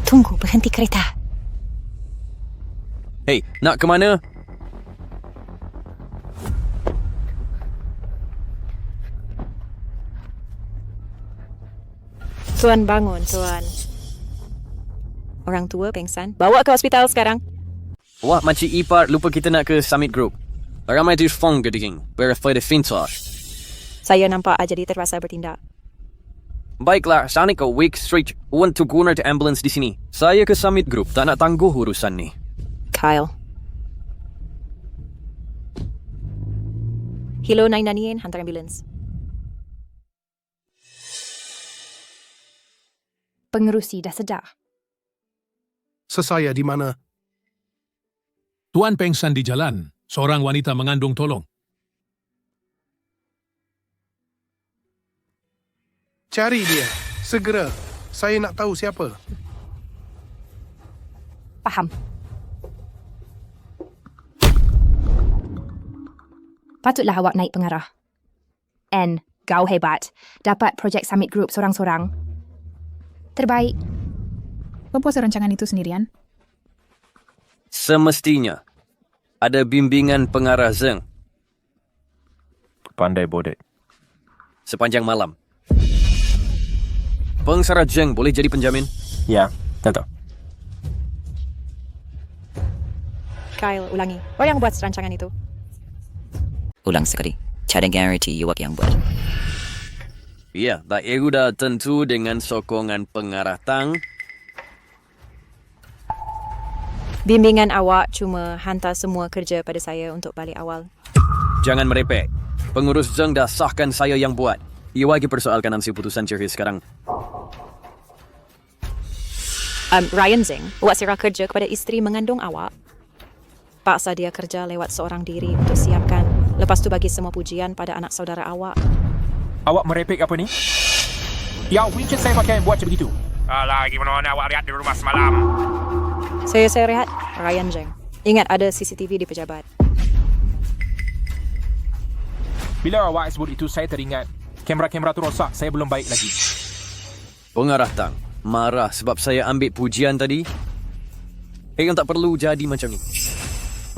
Tunggu berhenti kereta. Hei, nak ke mana? Tuan bangun, Tuan. Orang tua pengsan. Bawa ke hospital sekarang. Wah, makcik ipar lupa kita nak ke Summit Group. Ramai telefon geding. Verify the fintas. Saya nampak jadi terpaksa bertindak. Baiklah, sana ke Wake Street untuk guna ambulans di sini. Saya ke Summit Group, tak nak tangguh urusan ni. Kyle. Hilo 998, hantar ambulans. Pengerusi dah sedar. Sesaya di mana? Tuan pengsan di jalan. Seorang wanita mengandung tolong. Cari dia. Segera. Saya nak tahu siapa. Faham. Patutlah awak naik pengarah. N, kau hebat. Dapat projek Summit Group sorang-sorang. Terbaik. Komposer rancangan itu sendirian? Semestinya. Ada bimbingan pengarah Zeng. Pandai bodek. Sepanjang malam. Pengarah Zeng boleh jadi penjamin? Ya, tentu. Kyle, ulangi. Oh, yang buat rancangan itu. Ulang sekali. Cara guarantee awak yang buat. Ya, tak dah tentu dengan sokongan pengarah Tang. Bimbingan awak cuma hantar semua kerja pada saya untuk balik awal. Jangan merepek. Pengurus Zeng dah sahkan saya yang buat. Ia lagi persoalkan hasil putusan cerai sekarang. Ryan Zeng, awak serah kerja kepada isteri mengandung awak. Paksa dia kerja lewat seorang diri untuk siapkan. Lepas tu bagi semua pujian pada anak saudara awak. Awak merepek apa ni? Ya, Winchat saya pakai buat macam begitu. Alah, gimana awak lihat di rumah semalam? Saya rehat, Ryan Zeng. Ingat ada CCTV di pejabat. Bila awak sebut itu, saya teringat. Kamera-kamera tu rosak, saya belum baik lagi. Pengarah Tang marah sebab saya ambil pujian tadi. Yang tak perlu jadi macam ni.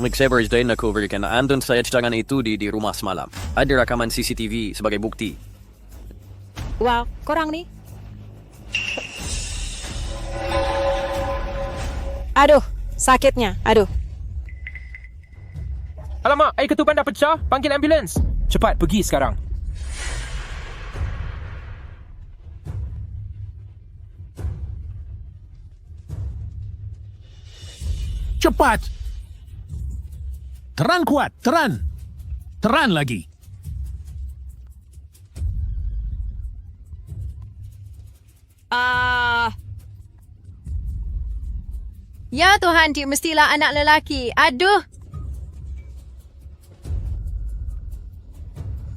Like Saber Day nak coverkan Andon saya cadangan itu di rumah semalam. Ada rakaman CCTV sebagai bukti. Wow, korang ni. Aduh, sakitnya. Aduh. Alamak, air ketuban dah pecah. Panggil ambulans. Cepat, pergi sekarang. Cepat! Teran kuat, teran! Teran lagi! Ya Tuhan, dia mestilah anak lelaki. Aduh!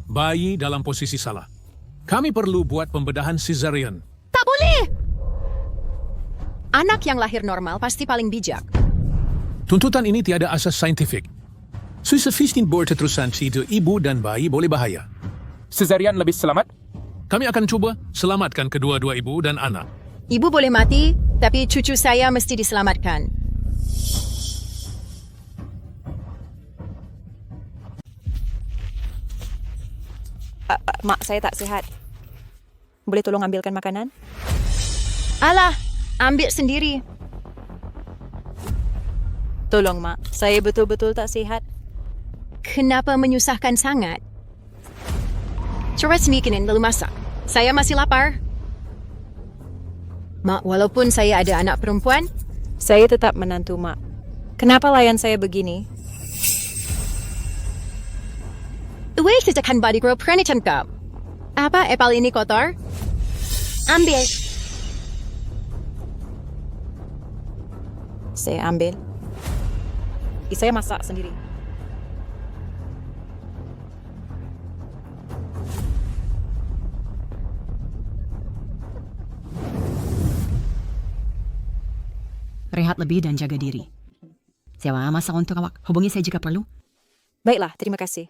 Bayi dalam posisi salah. Kami perlu buat pembedahan cesarean. Tak boleh! Anak yang lahir normal pasti paling bijak. Tuntutan ini tiada asas saintifik. Susah-fistin berterusan itu ibu dan bayi boleh bahaya. Cesarean lebih selamat? Kami akan cuba selamatkan kedua-dua ibu dan anak. Ibu boleh mati, tapi cucu saya mesti diselamatkan. Mak, saya tak sihat. Boleh tolong ambilkan makanan? Alah, ambil sendiri. Tolong, Mak. Saya betul-betul tak sihat. Kenapa menyusahkan sangat? Coba sneakin lalu masak. Saya masih lapar. Mak, walaupun saya ada anak perempuan, saya tetap menantu Mak. Kenapa layan saya begini? Weh, sejakkan body grow pernihan kau. Apa apple ini kotor? Ambil. Saya ambil. Saya masak sendiri. Rehat lebih dan jaga diri. Sewa masak untuk awak. Hubungi saya jika perlu. Baiklah, terima kasih.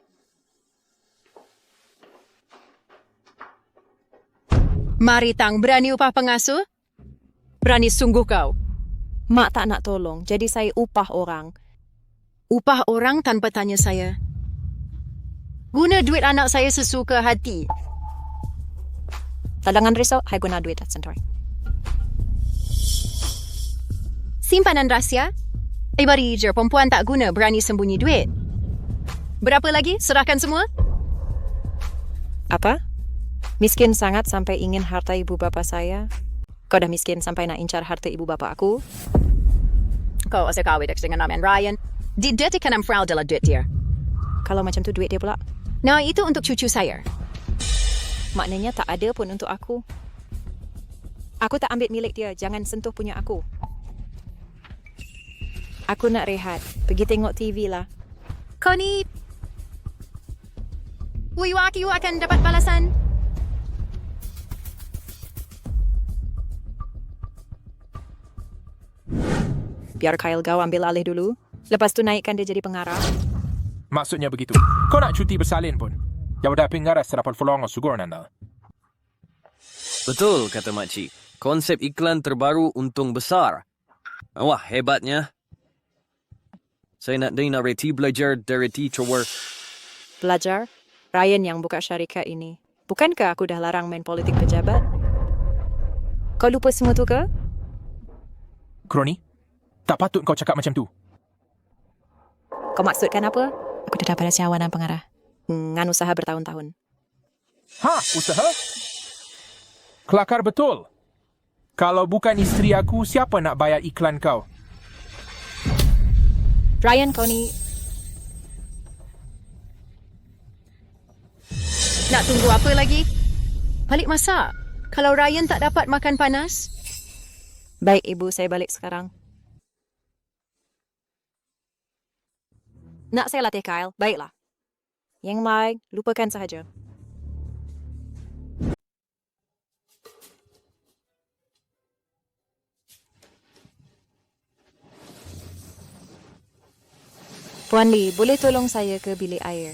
Mari Tang, berani upah pengasuh? Berani sungguh kau. Mak tak nak tolong, jadi saya upah orang. Upah orang tanpa tanya saya. Guna duit anak saya sesuka hati. Tadangan risau, saya guna duit sendiri. Simpanan rahsia? Ibari je perempuan tak guna berani sembunyi duit. Berapa lagi? Serahkan semua? Apa? Miskin sangat sampai ingin harta ibu bapa saya? Kau dah miskin sampai nak incar harta ibu bapa aku? Kau asal kawin dengan Aman Ryan. Dia tekan fraud dalam duit dia. Kalau macam tu duit dia pula. Nah, itu untuk cucu saya. Maknanya tak ada pun untuk aku. Aku tak ambil milik dia, jangan sentuh punya aku. Aku nak rehat, pergi tengok TV lah. Kau ni... Wiwaki akan dapat balasan. Biar Kyle Gau ambil alih dulu. Lepas tu naikkan dia jadi pengarah. Maksudnya begitu. Kau nak cuti bersalin pun. Yang dah pengarah serapat fulong sugur nanda. Betul, kata makcik. Konsep iklan terbaru untung besar. Wah, hebatnya. Saya nak dengar reti belajar dari teacher work. Belajar? Ryan yang buka syarikat ini. Bukankah aku dah larang main politik pejabat? Kau lupa semua tu ke? Kroni, tak patut kau cakap macam tu. Kau maksudkan apa? Aku dah dapat cawanan pengarah. Ngan usaha bertahun-tahun. Ha, usaha? Kelakar betul. Kalau bukan isteri aku, siapa nak bayar iklan kau? Ryan, kau ni... Nak tunggu apa lagi? Balik masak. Kalau Ryan tak dapat makan panas. Baik, ibu, saya balik sekarang. Nak saya latih Kyle? Baiklah. Yang lain, lupakan sahaja. Puan Lee, boleh tolong saya ke bilik air?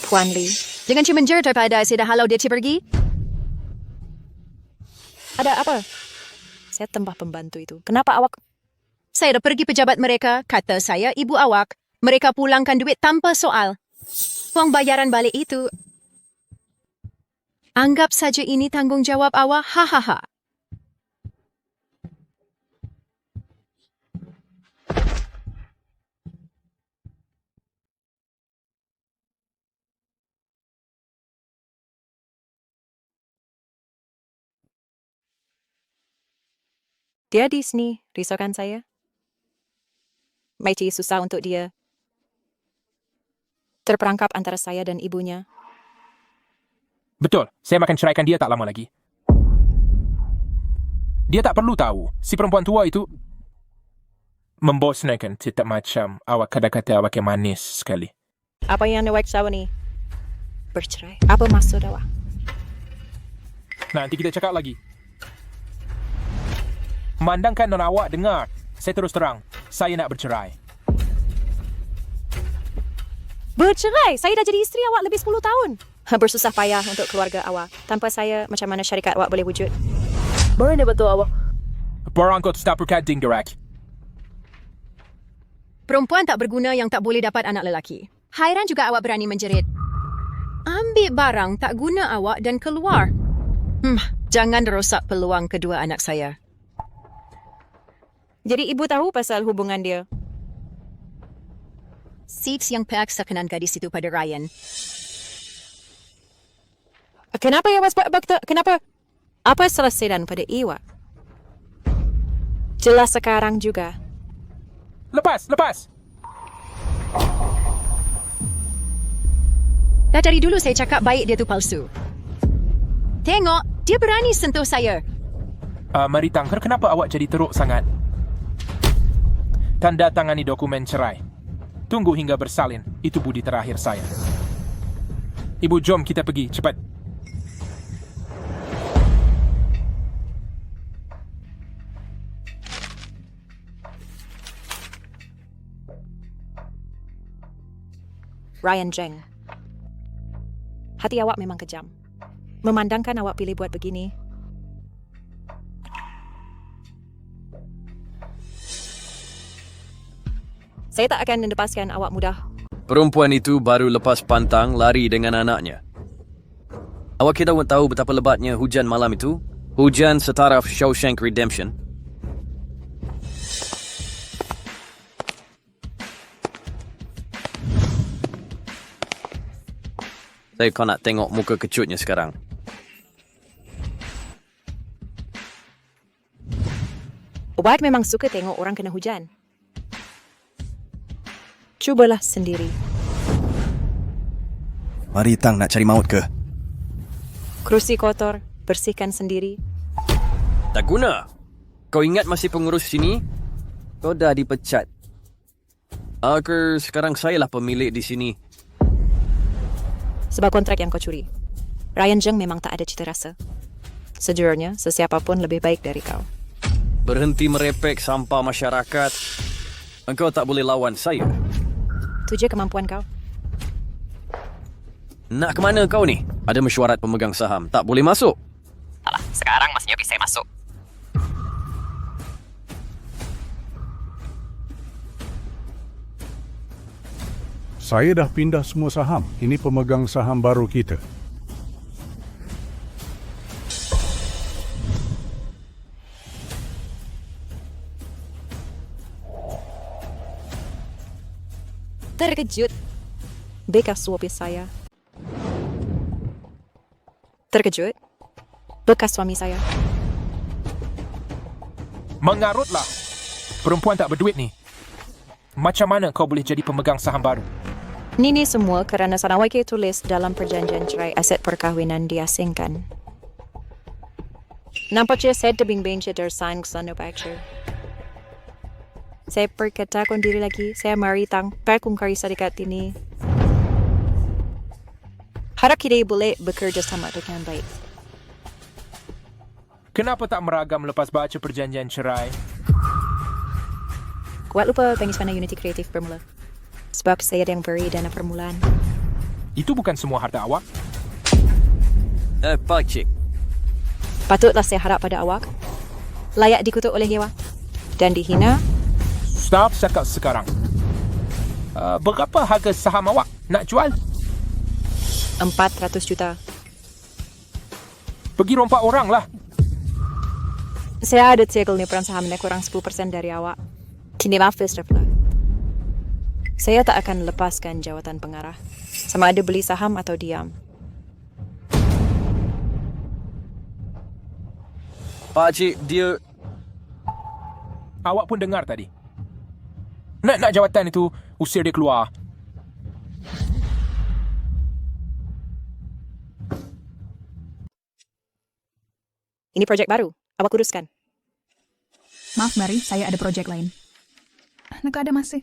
Puan Lee. Jangan cuma menjer daripada saya dah halau dia pergi. Ada apa? Saya tambah pembantu itu. Kenapa awak... Saya dah pergi pejabat mereka, kata saya ibu awak. Mereka pulangkan duit tanpa soal. Wang bayaran balik itu... Anggap saja ini tanggungjawab awak, hahaha. Dia di sini, risaukan saya. Maici susah untuk dia. Terperangkap antara saya dan ibunya. Betul, saya makan ceraikan dia tak lama lagi. Dia tak perlu tahu, si perempuan tua itu membosankan, tidak macam awak kata-kata awak yang manis sekali. Apa yang awak tahu ni? Bercerai. Apa maksud awak? Nanti kita cakap lagi. Memandangkan non awak dengar, saya terus terang, saya nak bercerai. Bercerai? Saya dah jadi isteri awak lebih 10 tahun. Bersusah payah untuk keluarga awak. Tanpa saya, macam mana syarikat awak boleh wujud? Mana betul awak? Barang kau tak berkading gerak. Perempuan tak berguna yang tak boleh dapat anak lelaki. Hairan juga awak berani menjerit. Ambil barang tak guna awak dan keluar. Jangan rosak peluang kedua anak saya. Jadi ibu tahu pasal hubungan dia? Seeds yang paksa kanan gadis itu pada Ryan. Kenapa ya was kenapa? Apa selesaian pada Iwa? Jelas sekarang juga. Lepas! Dah dari dulu saya cakap baik dia tu palsu. Tengok, dia berani sentuh saya. Mari Tangker, kenapa awak jadi teruk sangat? Tanda tangani dokumen cerai. Tunggu hingga bersalin. Itu budi terakhir saya. Ibu, jom kita pergi. Cepat. Ryan Zheng. Hati awak memang kejam. Memandangkan awak pilih buat begini. Saya tak akan melepaskan awak mudah. Perempuan itu baru lepas pantang lari dengan anaknya. Awak kira awak tahu betapa lebatnya hujan malam itu? Hujan setaraf Shawshank Redemption. Kau nak tengok muka kecutnya sekarang. Awak memang suka tengok orang kena hujan. Cubalah sendiri. Mari Tang, nak cari maut ke? Kerusi kotor, bersihkan sendiri. Tak guna. Kau ingat masih pengurus sini? Kau dah dipecat. Sekarang sayalah pemilik di sini. Sebab kontrak yang kau curi. Ryan Zheng memang tak ada cita rasa. Sejujurnya, sesiapa pun lebih baik dari kau. Berhenti merepek sampah masyarakat. Engkau tak boleh lawan saya. Itu je kemampuan kau. Nak ke mana kau ni? Ada mesyuarat pemegang saham. Tak boleh masuk. Alah, sekarang Mas Nyoki saya masuk. Saya dah pindah semua saham. Ini pemegang saham baru kita. Terkejut. Bekas suami saya. Terkejut. Bekas suami saya. Mengarutlah. Perempuan tak berduit ni. Macam mana kau boleh jadi pemegang saham baru? Ini semua kerana Sanawaki tulis dalam perjanjian cerai aset perkahwinan diasingkan. Nampaknya saya tebing-bing sign kesana picture. Saya perkatakan diri lagi, saya mari Tang perkungkari syarikat ini. Harap kita boleh bekerja sama dengan baik. Kenapa tak meragam lepas baca perjanjian cerai? Kuat lupa pengis mana Unity Kreatif bermula. Sebab saya yang beri dana permulaan. Itu bukan semua harta awak. Pakcik. Patutlah saya harap pada awak. Layak dikutuk oleh Dewa. Dan dihina. Stop cakap sekarang. Berapa harga saham awak nak jual? 400 juta. Pergi rompak orang lah. Saya ada segel ni peran sahamnya kurang 10% dari awak. Kini maaf, Strapler. Saya tak akan lepaskan jawatan pengarah. Sama ada beli saham atau diam. Pakcik, dia... Awak pun dengar tadi. Nak jawatan itu, usir dia keluar. Ini projek baru. Awak uruskan. Maaf, Mary. Saya ada projek lain. Nak ada masih?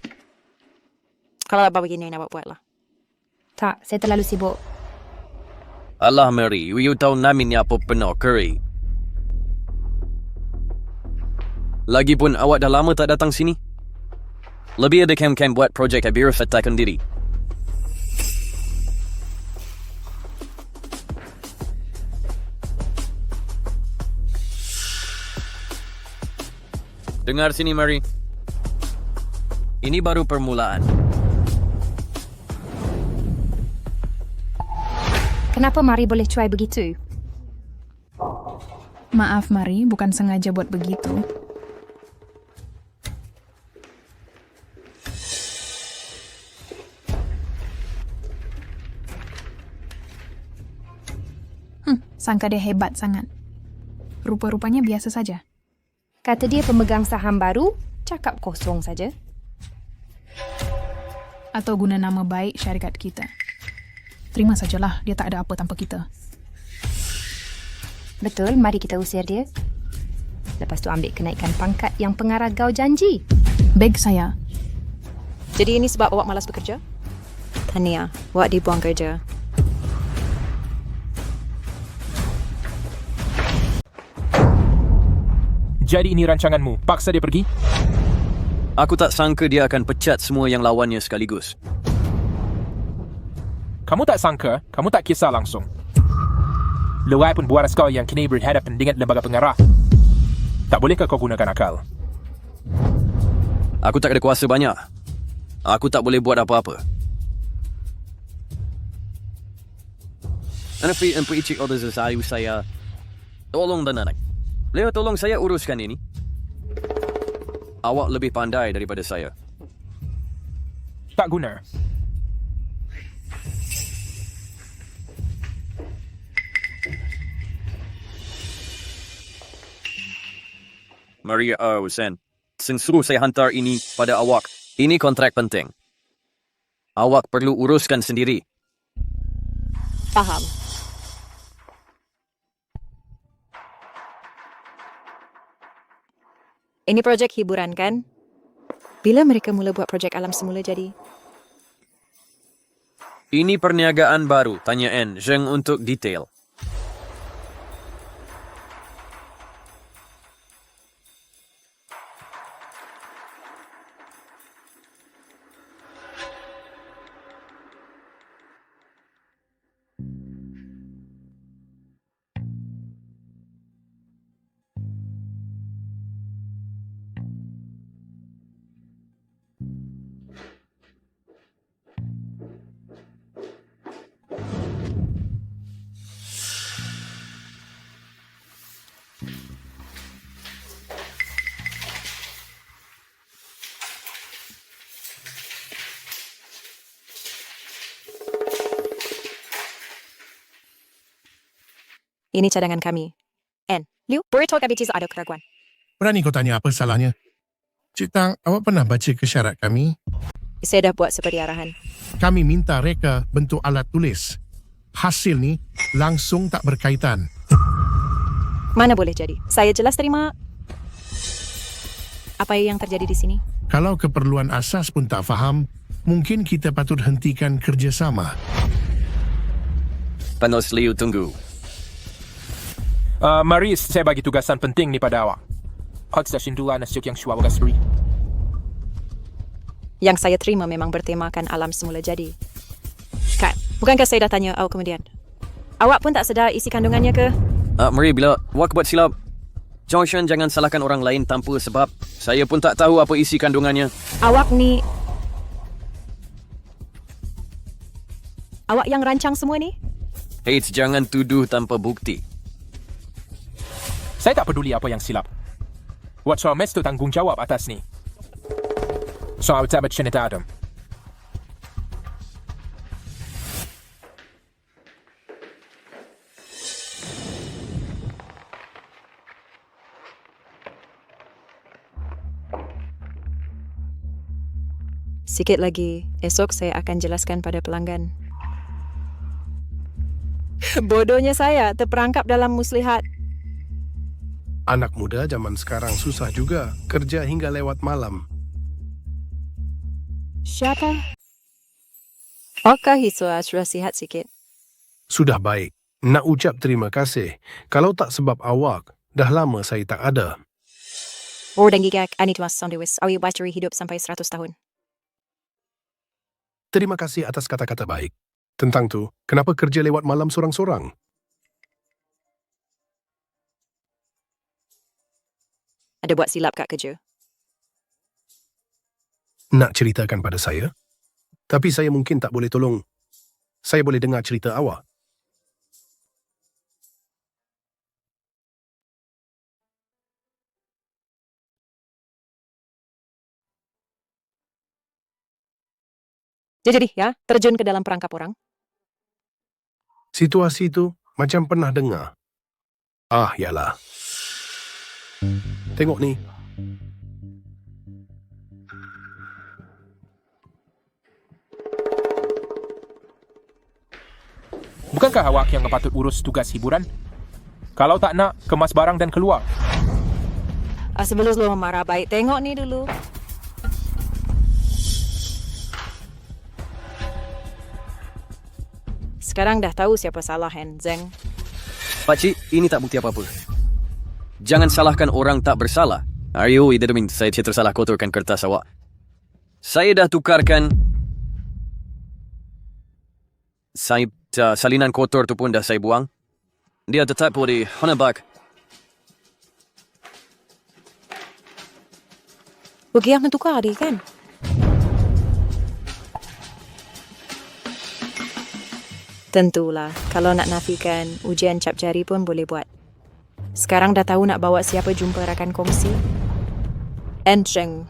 Kalau apa begini yang awak buatlah. Tak, saya terlalu sibuk. Alah Mary, you tahu namin apa penuh curry. Lagipun awak dah lama tak datang sini. Lebih ada kem-kem buat projek Abirus Attack sendiri. Dengar sini Mary. Ini baru permulaan. Kenapa Mari boleh cuai begitu? Maaf, Mari. Bukan sengaja buat begitu. Sangka dia hebat sangat. Rupa-rupanya biasa saja. Kata dia pemegang saham baru, cakap kosong saja. Atau guna nama baik syarikat kita. Terima sajalah, dia tak ada apa tanpa kita. Betul, mari kita usir dia. Lepas tu ambil kenaikan pangkat yang pengarah Gau janji. Beg saya. Jadi ini sebab awak malas bekerja? Tahniah, awak dibuang kerja. Jadi ini rancanganmu. Paksa dia pergi? Aku tak sangka dia akan pecat semua yang lawannya sekaligus. kamu tak sangka, kamu tak kisah langsung. Lewat pun buat kau yang kini berhadapan dengan lembaga pengarah. Tak bolehkah kau gunakan akal? Aku tak ada kuasa banyak. Aku tak boleh buat apa-apa. Tapi cik order saya tolong dan anak. Boleh tolong saya uruskan ini? Awak lebih pandai daripada saya. Tak guna. Maria Sen, suruh saya hantar ini pada awak. Ini kontrak penting. Awak perlu uruskan sendiri. Faham. Ini projek hiburan kan? Bila mereka mula buat projek alam semula jadi? Ini perniagaan baru, tanya N. Zheng untuk detail. Ini cadangan kami. N. Liu, burrito cabbage ada keraguan. Berani kau tanya apa salahnya? Cik Tang, awak pernah baca kesyarat kami? Saya dah buat seperti arahan. Kami minta reka bentuk alat tulis. Hasil ni langsung tak berkaitan. Mana boleh jadi? Saya jelas terima apa yang terjadi di sini. Kalau keperluan asas pun tak faham, mungkin kita patut hentikan kerjasama. Panos Liu tunggu. Mari saya bagi tugasan penting ni pada awak. Hot station dua nasiuk yang syua wagasri. Yang saya terima memang bertemakan alam semula jadi. Kan, bukankah saya dah tanya awak kemudian? Awak pun tak sedar isi kandungannya ke? Marie, bila awak buat silap, Johnson jangan salahkan orang lain tanpa sebab. Saya pun tak tahu apa isi kandungannya. Awak ni... Awak yang rancang semua ni? Hei, jangan tuduh tanpa bukti. Saya tak peduli apa yang silap. Wat soal mesti tanggungjawab atas ni. Soal tabat Shenita Adam. Sikit lagi, esok saya akan jelaskan pada pelanggan. Bodohnya saya terperangkap dalam muslihat. Anak muda zaman sekarang susah juga. Kerja hingga lewat malam. Siapa? Okah Hiswa sudah sihat sikit. Sudah baik. Nak ucap terima kasih. Kalau tak sebab awak, dah lama saya tak ada. Dan gigak Anitwas Sondewis, awi bateri hidup sampai 100 tahun. Terima kasih atas kata-kata baik. Tentang tu, kenapa kerja lewat malam sorang-sorang? Ada buat silap kat kerja. Nak ceritakan pada saya? Tapi saya mungkin tak boleh tolong. Saya boleh dengar cerita awak. Jadi ya, terjun ke dalam perangkap orang. Situasi tu macam pernah dengar. Ah, yalah. Tengok ni. Bukankah awak yang patut urus tugas hiburan? Kalau tak nak, kemas barang dan keluar. Sebelum lu marah baik, tengok ni dulu. Sekarang dah tahu siapa salah, Zeng. Pakcik, ini tak bukti apa-apa. Jangan salahkan orang tak bersalah. Aryo, itu demi saya tersalah kotorkan kertas awak. Saya dah tukarkan Salinan kotor tu pun dah saya buang. Dia tetap boleh honabak. Bagi yang tukar dia kan? Tentulah, kalau nak nafikan, ujian cap jari pun boleh buat. Sekarang dah tahu nak bawa siapa jumpa rakan kongsi? Encheng.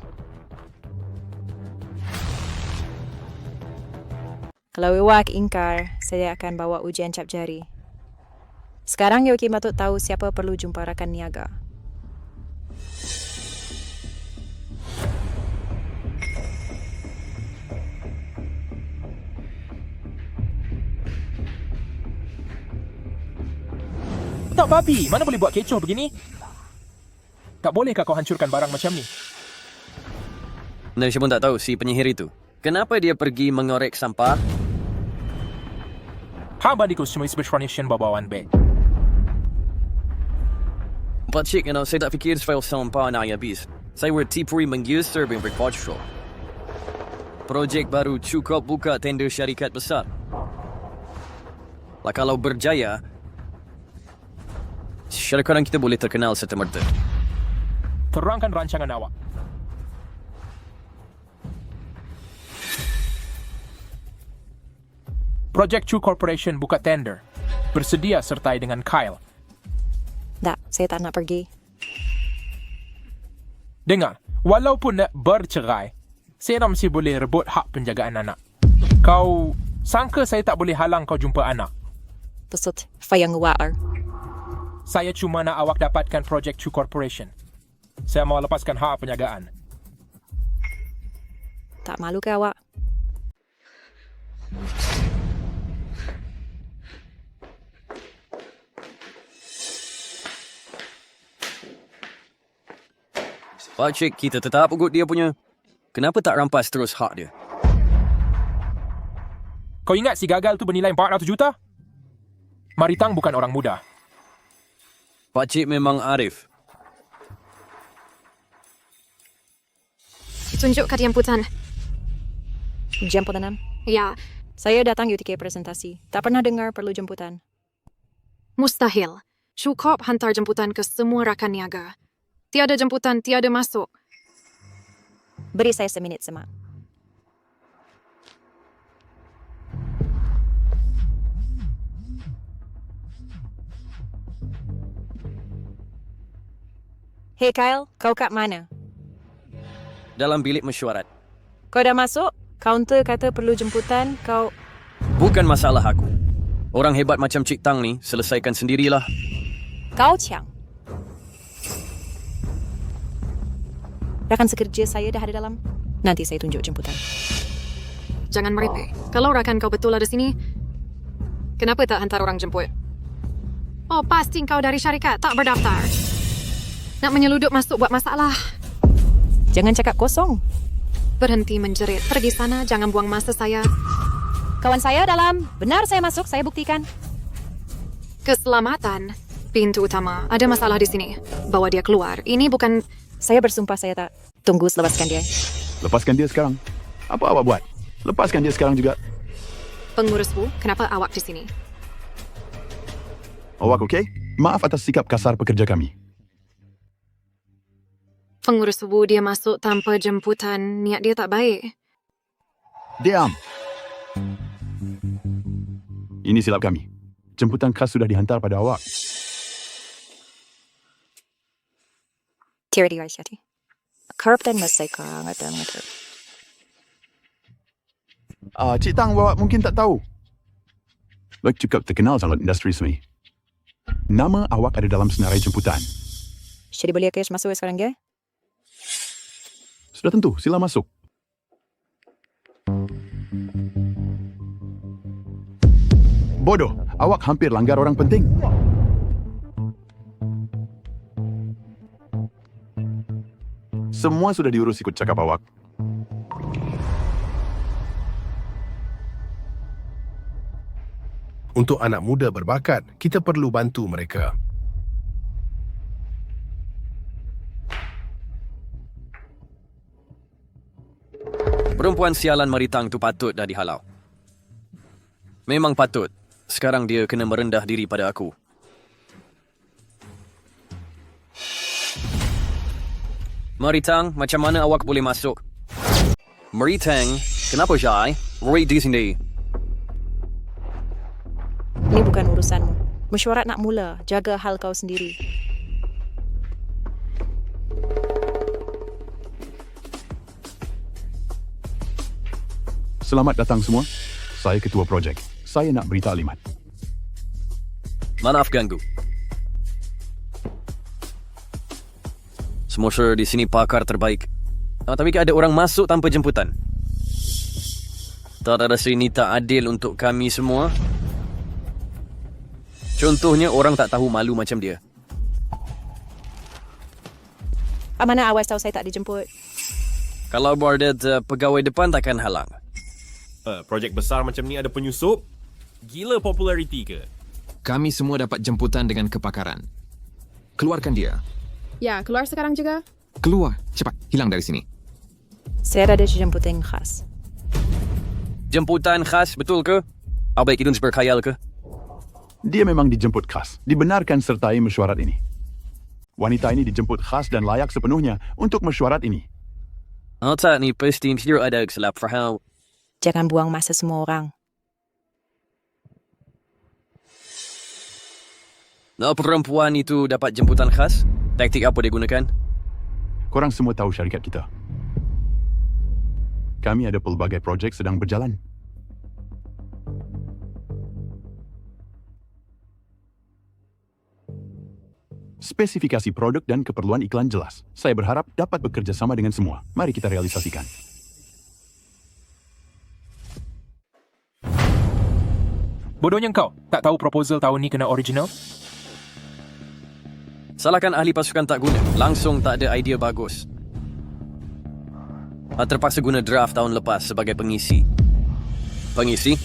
Kalau Iwak ingkar, saya akan bawa ujian cap jari. Sekarang Yoki patut tahu siapa perlu jumpa rakan niaga. Tak babi, mana boleh buat kecoh begini? Tak bolehkah kau hancurkan barang macam ni? Dan saya pun tak tahu si penyihir itu. Kenapa dia pergi mengorek sampah? Hamba di semua explanation babawan be. Pakcik, saya tak fikir file sampah nak habis. Saya bertipuri menguser yang berkontrol. Projek baru cukup buka tender syarikat besar. Lah kalau berjaya, syarikat kita boleh terkenal serta-merta. Terangkan rancangan awak. Project True Corporation buka tender. Bersedia sertai dengan Kyle. Tak, saya tak nak pergi. Dengar, walaupun nak bercerai, saya masih boleh rebut hak penjagaan anak. Kau sangka saya tak boleh halang kau jumpa anak? Pusut, fayang waar. Saya cuma nak awak dapatkan Project True Corporation. Saya mau lepaskan hak penjagaan. Tak malu ke awak? Pakcik, kita tetap ugut dia punya. Kenapa tak rampas terus hak dia? Kau ingat si gagal tu bernilai 400 juta? Maritang bukan orang muda. Pakcik memang arif. Tunjuk kad jemputan. Jemputan 6? Ya, Saya datang UTK presentasi. Tak pernah dengar perlu jemputan. mustahil. Cukup hantar jemputan ke semua rakan niaga. Tiada jemputan, tiada masuk. Beri saya seminit semak. Hey Kyle, kau kat mana? Dalam bilik mesyuarat. Kau dah masuk? Kaunter kata perlu jemputan, kau... Bukan masalah aku. Orang hebat macam Cik Tang ni, selesaikan sendirilah. Kau Chiang. Rakan sekerja saya dah ada dalam. Nanti saya tunjuk jemputan. Jangan merepek. Kalau rakan kau betul ada sini, kenapa tak hantar orang jemput? Oh, pasti kau dari syarikat, tak berdaftar. Nak menyeluduk masuk buat masalah. Jangan cakap kosong. Berhenti menjerit. Pergi sana, jangan buang masa saya. Kawan saya dalam. Benar saya masuk, saya buktikan. Keselamatan. Pintu utama. Ada masalah di sini. Bawa dia keluar. Ini bukan... Saya bersumpah saya tak. Tunggu lepaskan dia. Lepaskan dia sekarang. Apa awak buat? Lepaskan dia sekarang juga. Pengurus Bu, kenapa awak di sini? Awak okey? Maaf atas sikap kasar pekerja kami. Pengurus Bu, dia masuk tanpa jemputan. Niat dia tak baik. Diam! Ini silap kami. Jemputan khas sudah dihantar pada awak. Tiri Aisyati. Kerap dan masai ka ngatang ngatur. Cik Tang awak mungkin tak tahu. Awak cukup terkenal dalam industri seni. Nama awak ada dalam senarai jemputan. Jadi boleh kes masuk sekarang ya? Sudah tentu, sila masuk. Bodoh, awak hampir langgar orang penting. Semua sudah diurus ikut cakap awak. Untuk anak muda berbakat, kita perlu bantu mereka. Perempuan sialan Maritang tu patut dah dihalau. Memang patut. Sekarang dia kena merendah diri pada aku. Mari Tang, macam mana awak boleh masuk? Mari Tang, kenapa Jai? Roy di sini. Ini bukan urusanmu. Mesyuarat nak mula. Jaga hal kau sendiri. Selamat datang semua. Saya ketua projek. Saya nak beri taklimat. Maaf ganggu. Semua sure di sini pakar terbaik. Tapi ada orang masuk tanpa jemputan. Tak ada rasa ini tak adil untuk kami semua. Contohnya orang tak tahu malu macam dia. Mana awas tahu saya tak dijemput? Kalau boarded pegawai depan takkan halang. Projek besar macam ni ada penyusup? Gila populariti ke? Kami semua dapat jemputan dengan kepakaran. Keluarkan dia. Ya, keluar sekarang juga. Keluar. Cepat. Hilang dari sini. Saya ada jemputan khas. Jemputan khas, betul ke? Abaik Idun berkhayal ke? Dia memang dijemput khas. Dibenarkan sertai mesyuarat ini. Wanita ini dijemput khas dan layak sepenuhnya untuk mesyuarat ini. Tak ni pasti mesti ada kesalap faham. Jangan buang masa semua orang. Perempuan itu dapat jemputan khas? Taktik apa dia gunakan? Korang semua tahu syarikat kita. Kami ada pelbagai projek sedang berjalan. Spesifikasi produk dan keperluan iklan jelas. Saya berharap dapat bekerja sama dengan semua. Mari kita realisasikan. Bodohnya kau, tak tahu proposal tahun ni kena original? Salahkan ahli pasukan tak guna. Langsung tak ada idea bagus. Terpaksa guna draft tahun lepas sebagai pengisi. Pengisi?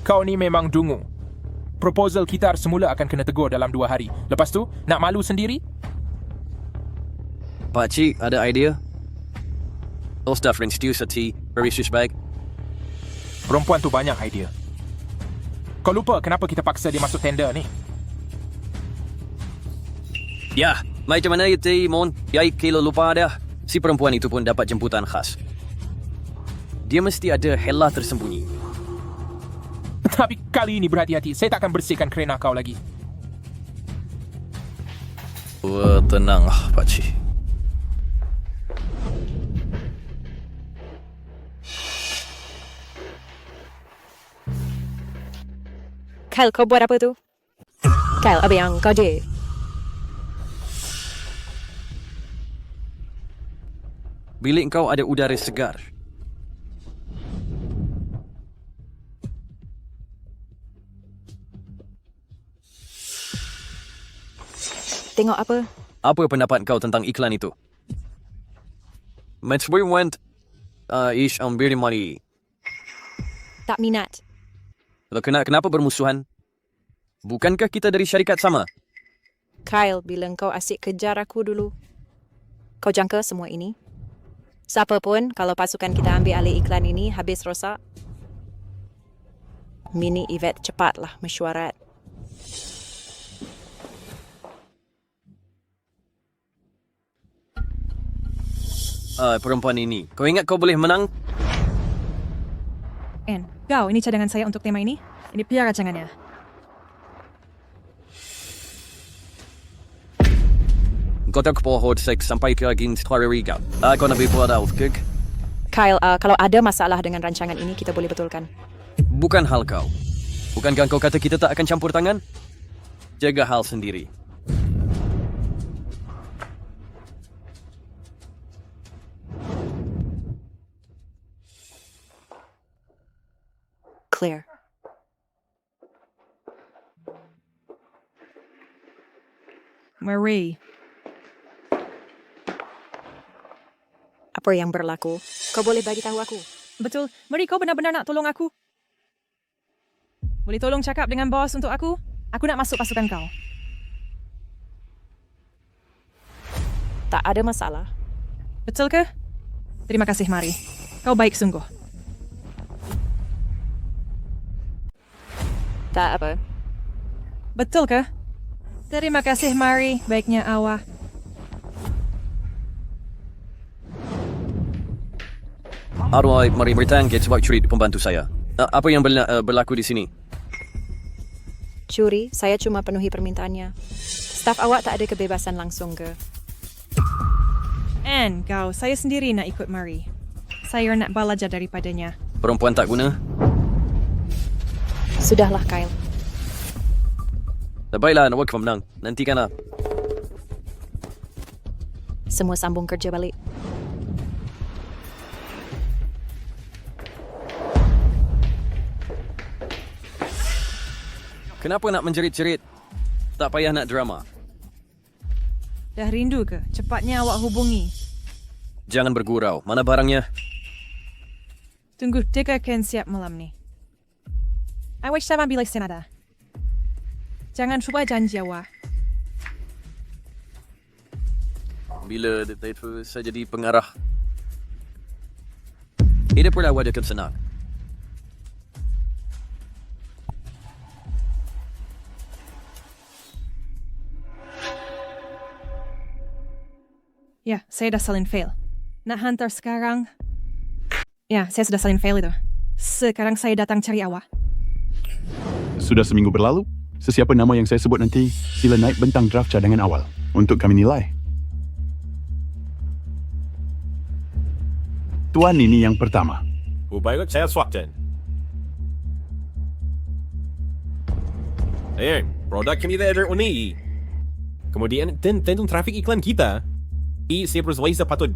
Kau ni memang dungu. Proposal kita semula akan kena tegur dalam 2 hari. Lepas tu, nak malu sendiri? Pakcik, ada idea? All stuff introduce a tea, very suspect. Perempuan tu banyak idea. Kau lupa kenapa kita paksa dia masuk tender ni? Ya, macam mana itu, Mon? Yai, kilo lupa dah. Si perempuan itu pun dapat jemputan khas. Dia mesti ada helah tersembunyi. Tapi kali ini berhati-hati. Saya tak akan bersihkan kerena kau lagi. Tenanglah, pakcik. Kyle, kau buat apa tu? Kyle, apa yang kau je? Bilik kau ada udara segar. Tengok apa? Apa pendapat kau tentang iklan itu? Match boy went ish ambil money. Tak minat. Kenapa bermusuhan? Bukankah kita dari syarikat sama? Kyle, bila kau asyik kejar aku dulu. Kau jangka semua ini? Siapa pun, kalau pasukan kita ambil alih iklan ini habis rosak, mini event cepatlah mesyuarat. Perempuan ini, kau ingat kau boleh menang? Kau, ini cadangan saya untuk tema ini. Ini piar rancangannya. Kau tak pohon seks sampai ke agin Riga. Kau nak buat aufkek? Kyle, kalau ada masalah dengan rancangan ini, kita boleh betulkan. Bukan hal kau. Bukankah kau kata kita tak akan campur tangan? Jaga hal sendiri. Clear. Marie. Apa yang berlaku? Kau boleh bagi tahu aku? Betul. Marie, kau benar-benar nak tolong aku? Boleh tolong cakap dengan bos untuk aku? Aku nak masuk pasukan kau. Tak ada masalah. Betul ke? Terima kasih, Marie. Kau baik sungguh. Tak apa. Betul ke? Terima kasih, Mari. Baiknya awak. Arwah mari bertangkit sebab curi pembantu saya. Apa yang berlaku di sini? Curi, saya cuma penuhi permintaannya. Staf awak tak ada kebebasan langsung ke? Kau, saya sendiri nak ikut Mari. Saya nak belajar daripadanya. Perempuan tak guna? Sudahlah, Kyle. Baiklah, nak kau menang. Nantikanlah. Semua sambung kerja balik. Kenapa nak menjerit-jerit? Tak payah nak drama. Dah rindu ke? Cepatnya awak hubungi. Jangan bergurau. Mana barangnya? Tunggu, dia akan siap malam ni. Awak sama bila senada. Jangan cuba janji awak. Bila itu saya jadi pengarah. Ini pula awak akan senang. Ya, saya dah salin fail. Nak hantar sekarang? Ya, saya sudah salin fail itu. Sekarang saya datang cari awak. Sudah seminggu berlalu, sesiapa nama yang saya sebut nanti, sila naik bentang draft cadangan awal untuk kami nilai. Tuan ini yang pertama. Baiklah, saya swapkan. Produk kami dah ada ini. Kemudian, tentu trafik iklan kita. Saya persuasa patut.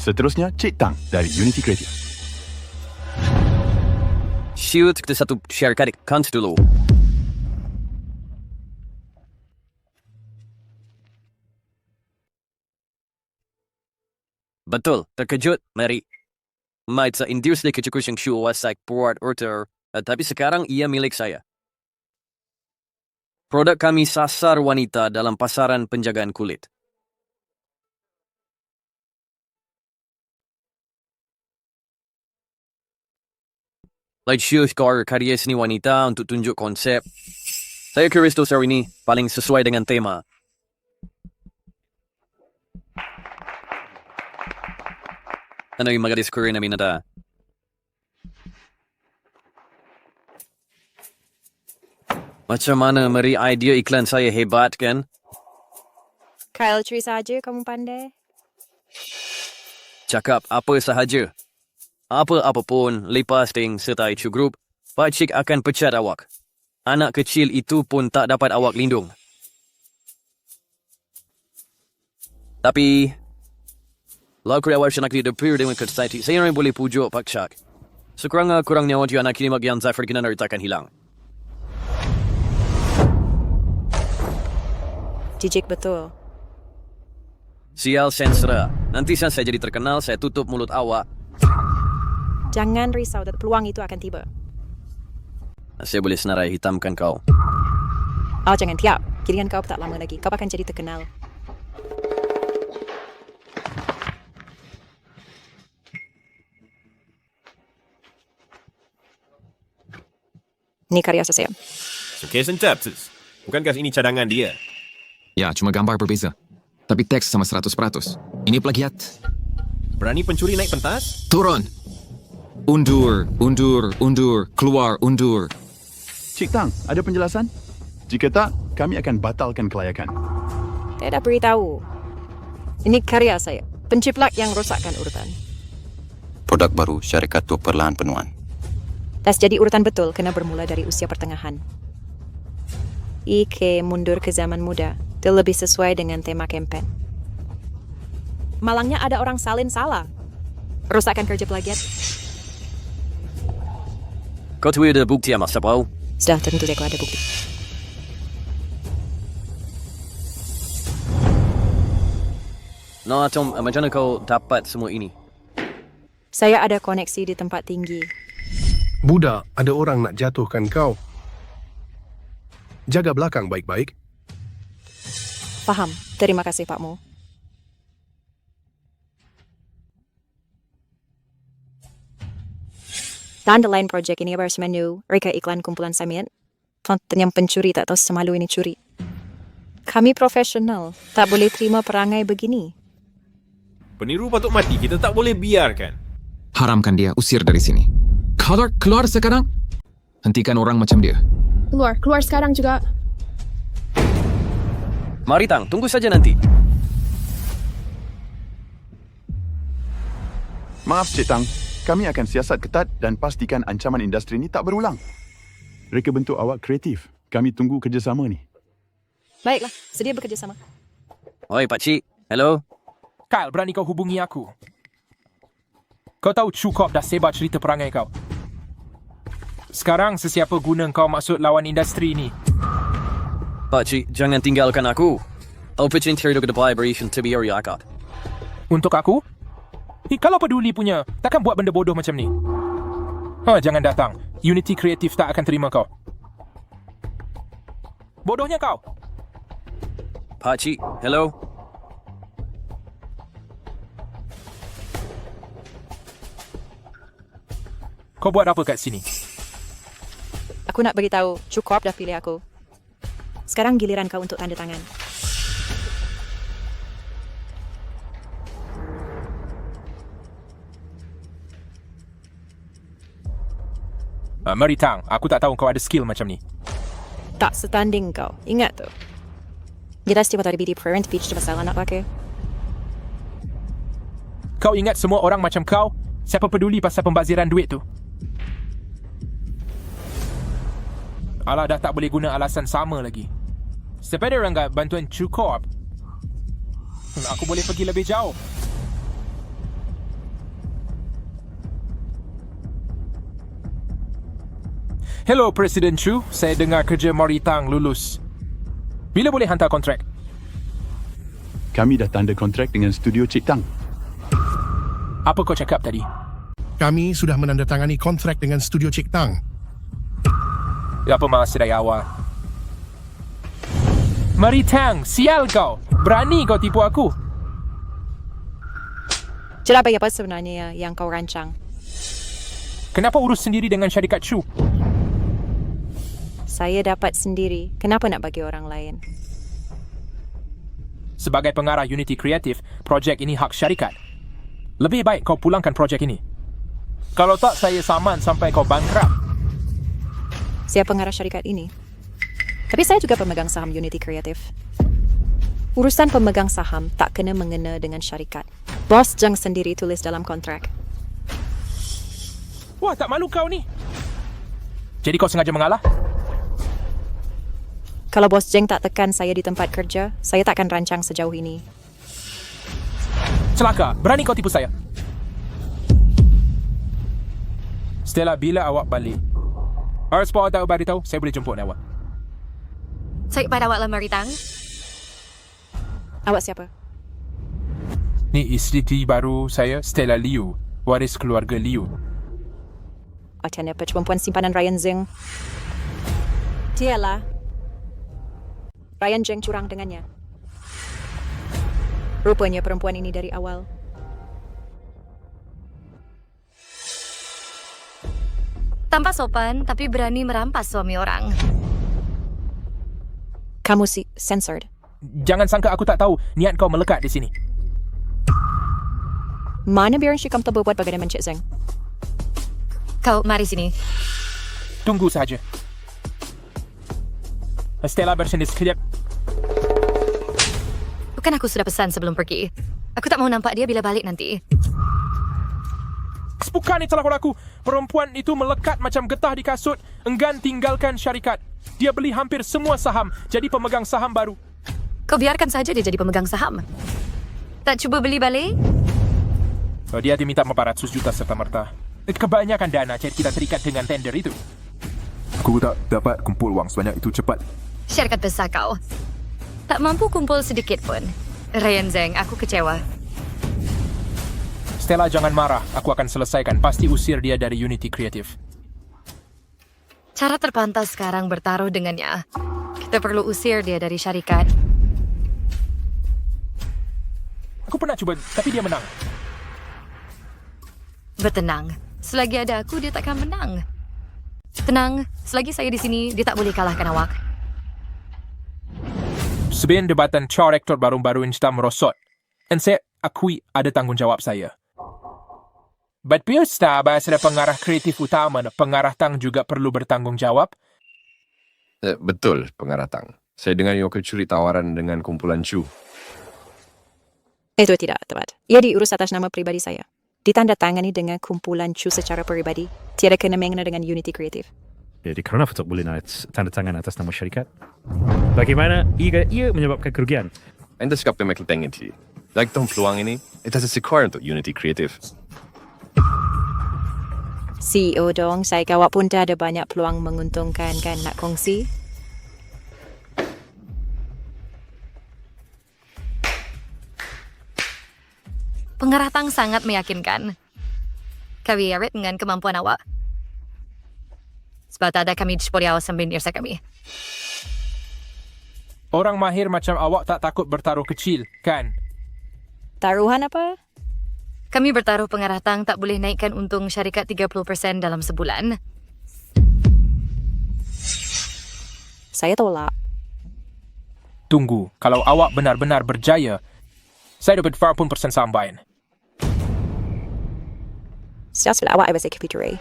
Seterusnya, Cik Tang dari Unity Creative. Shoot, kita satu syarikat kans dulu. Betul, terkejut, Mary. Might sa induce the kecukusyang shoe wasak port order, tapi sekarang ia milik saya. Produk kami sasar wanita dalam pasaran penjagaan kulit. Light shoe score karya seni wanita untuk tunjuk konsep. Saya curious tu hari ini paling sesuai dengan tema. Ano yung mga diskuri namin nata? Macam mana Mary idea iklan saya hebat kan? Kyle, curi saja kamu pandai. Cakap apa sahaja. Apa-apa pun lepas ting serta itu grup, Pakcik akan pecat awak. Anak kecil itu pun tak dapat awak lindung. Tapi, laku awak nak didapur dengan society, saya yang boleh pujuk Pakcik. Sekurang-kurangnya waktu anak ini bagian Zafir kena takkan hilang. Jijik betul. Sial sensera. Nanti saya jadi terkenal, saya tutup mulut awak. Jangan risau, peluang itu akan tiba. Saya boleh senarai hitamkan kau. Oh, jangan tiap. Kirian kau tak lama lagi. Kau akan jadi terkenal. Ini karya saya. Case and Tapses. Bukankah ini cadangan dia? Ya, cuma gambar berbeza. Tapi teks sama 100%. Ini plagiat. Berani pencuri naik pentas? Turun! Undur, undur, undur, keluar, undur. Cik Tang, ada penjelasan? Jika tak, kami akan batalkan kelayakan. Saya dah beritahu. Ini karya saya. Penciplak yang rosakkan urutan. Produk baru syarikat tua perlahan penuhan. Tas jadi urutan betul kena bermula dari usia pertengahan. IK mundur ke zaman muda. Itu lebih sesuai dengan tema kempen. Malangnya ada orang salin salah. Rosakkan kerja plagiat. Kau tahu ada bukti apa, Sapau? Sudah tentu saya ada bukti. No, Tom, macam mana kau dapat semua ini? Saya ada koneksi di tempat tinggi. Budak, ada orang nak jatuhkan kau. Jaga belakang baik-baik. Faham. Terima kasih, Pak Mo. Dandelion project ini bersama new reka iklan kumpulan Samit. Tonton yang pencuri tak tahu semalu ini curi. Kami profesional, tak boleh terima perangai begini. Peniru patut mati, kita tak boleh biarkan. Haramkan dia, usir dari sini. Keluar sekarang. Hentikan orang macam dia. Keluar sekarang juga. Mari Tang, tunggu saja nanti. Maaf Cik Tang, kami akan siasat ketat dan pastikan ancaman industri ini tak berulang. Reka bentuk awak kreatif. Kami tunggu kerjasama ni. Baiklah, sedia bekerjasama. Oi pakcik, hello. Kyle, berani kau hubungi aku? Kau tahu cukup dah sebar cerita perangai kau. Sekarang sesiapa guna kau maksud lawan industri ni? Pakcik, jangan tinggalkan aku. Opportunity to collaboration to be akad. Untuk aku? Kalau peduli punya, takkan buat benda bodoh macam ni. Jangan datang. Unity Creative tak akan terima kau. Bodohnya kau. Pakcik, hello. Kau buat apa kat sini? Aku nak beritahu, cukup dah pilih aku. Sekarang giliran kau untuk tanda tangan. Mari Tang, aku tak tahu kau ada skill macam ni. Tak setanding kau. Ingat tu. Jelas tiba tadi BD Parent Beach tu masalah nak pakai. Kau ingat semua orang macam kau? Siapa peduli pasal pembaziran duit tu? Alah, dah tak boleh guna alasan sama lagi. Sepeda rangga bantuan cukup. Aku boleh pergi lebih jauh. Hello Presiden Chu, saya dengar kerja Mori Tang lulus. Bila boleh hantar kontrak? Kami dah tanda kontrak dengan studio Cik Tang. Apa kau cakap tadi? Kami sudah menandatangani kontrak dengan studio Cik Tang. Apa malas dari awal? Mari Tang, sial kau. Berani kau tipu aku. Cerita apa sebenarnya yang kau rancang? Kenapa urus sendiri dengan syarikat Chu? Saya dapat sendiri. Kenapa nak bagi orang lain? Sebagai pengarah Unity Creative, projek ini hak syarikat. Lebih baik kau pulangkan projek ini. Kalau tak, saya saman sampai kau bangkrut. Siapa pengarah syarikat ini? Tapi saya juga pemegang saham Unity Creative. Urusan pemegang saham tak kena mengena dengan syarikat. Bos Jeng sendiri tulis dalam kontrak. Wah, tak malu kau ni. Jadi kau sengaja mengalah? Kalau Bos Jeng tak tekan saya di tempat kerja, saya takkan rancang sejauh ini. Celaka, berani kau tipu saya. Stella, bila awak balik? Harus awak tak beritahu, saya boleh jemput awak. Saya pada awak lah, Mari Tang. Awak siapa? Ni isteri baru saya, Stella Liu, waris keluarga Liu. Macam apa perempuan simpanan Ryan Zeng? Dialah. Ryan Zeng curang dengannya. Rupanya perempuan ini dari awal. Tanpa sopan, tapi berani merampas suami orang. Kamu censored. Jangan sangka aku tak tahu niat kau melekat di sini. Mana biar si kamu berbuat bagaimana Cik Zeng? Kau mari sini. Tunggu saja. Stella bersenis sekejap. Bukan aku sudah pesan sebelum pergi. Aku tak mau nampak dia bila balik nanti. Bukan itulah aku. Perempuan itu melekat macam getah di kasut. Enggan tinggalkan syarikat. Dia beli hampir semua saham. Jadi pemegang saham baru. Kau biarkan saja dia jadi pemegang saham. Tak cuba beli balik? Dia diminta 400 juta serta-merta. Kebanyakan dana jadi kita terikat dengan tender itu. Aku tak dapat kumpul wang sebanyak itu cepat. Syarikat besar kau. Tak mampu kumpul sedikit pun. Ryan Zeng, aku kecewa. Stella, jangan marah. Aku akan selesaikan. Pasti usir dia dari Unity Creative. Cara terpantas sekarang bertaruh dengannya. Kita perlu usir dia dari syarikat. Aku pernah cuba, tapi dia menang. Bertenang. Selagi ada aku, dia takkan menang. Tenang, selagi saya di sini, dia tak boleh kalahkan awak. Sebelum debatan Chair rektor baru-baru ini sudah merosot, dan saya akui ada tanggungjawab saya. But biasa bahasa pengarah kreatif utama, pengarah tang juga perlu bertanggungjawab. Betul, pengarah tang. Saya dengar Yoko curi tawaran dengan kumpulan Chu. Itu tidak tepat. Ia diurus atas nama pribadi saya. Ditandatangani dengan kumpulan Chu secara pribadi. Tiada kena mengena dengan Unity Creative. Jadi kenapa tak boleh nak tanda tangan atas nama syarikat? Bagaimana ia menyebabkan kerugian? Anda skapkan mekelteng ini. Lagtong peluang ini, itu sesuai untuk Unity Creative. CEO dong, saya kawak pun tak ada banyak peluang menguntungkan kan nak kongsi. Pengarah tang sangat meyakinkan. Kami yakin dengan kemampuan awak. Sebab tak ada kami di sepuluh sambil nirsa kami. Orang mahir macam awak tak takut bertaruh kecil, kan? Taruhan apa? Kami bertaruh pengarah tang tak boleh naikkan untung syarikat 30% dalam sebulan. Saya tolak. Tunggu, kalau awak benar-benar berjaya, saya dapat 40% sambayan. Sejak sebelum awak executive Ray.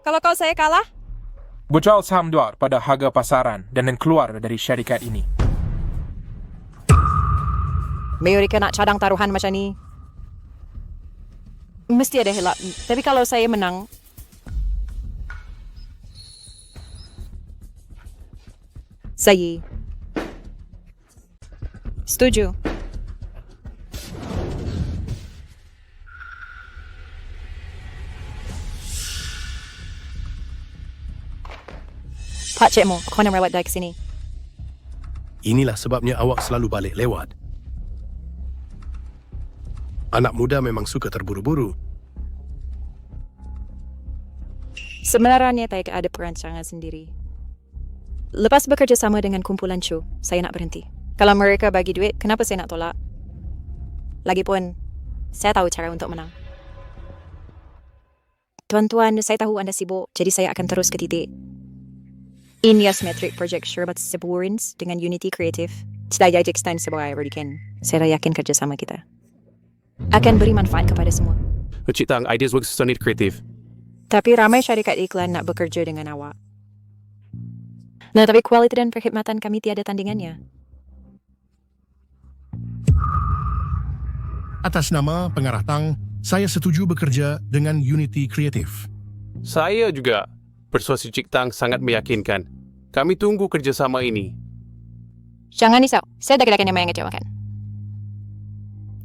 Kalau kau saya kalah? Berjual saham luar pada harga pasaran dan keluar dari syarikat ini. Mereka nak cadang taruhan macam ni. Mesti ada helak. Tapi kalau saya menang, saya setuju. Pak Cik Mo, aku nak merawat dia ke sini. Inilah sebabnya awak selalu balik lewat. Anak muda memang suka terburu-buru. Sebenarnya saya ada perancangan sendiri. Lepas bekerja sama dengan kumpulan Chu, saya nak berhenti. Kalau mereka bagi duit, kenapa saya nak tolak? Lagipun, saya tahu cara untuk menang. Tuan-tuan, saya tahu anda sibuk, jadi saya akan terus ke titik. Inyas Metric Project Sherbat Seburins dengan Unity Creative. Sedaya extend sebagai Verdikan. Saya yakin kerjasama kita akan beri manfaat kepada semua. Cik Tang, ideas works so need creative. Tapi ramai syarikat iklan nak bekerja dengan awak. Nah, tapi kualiti dan perkhidmatan kami tiada tandingannya. Atas nama pengarah tang, saya setuju bekerja dengan Unity Creative. Saya juga. Persuasi Cik Tang sangat meyakinkan. Kami tunggu kerjasama ini. Jangan risau, saya dah akan yang mengecewakan.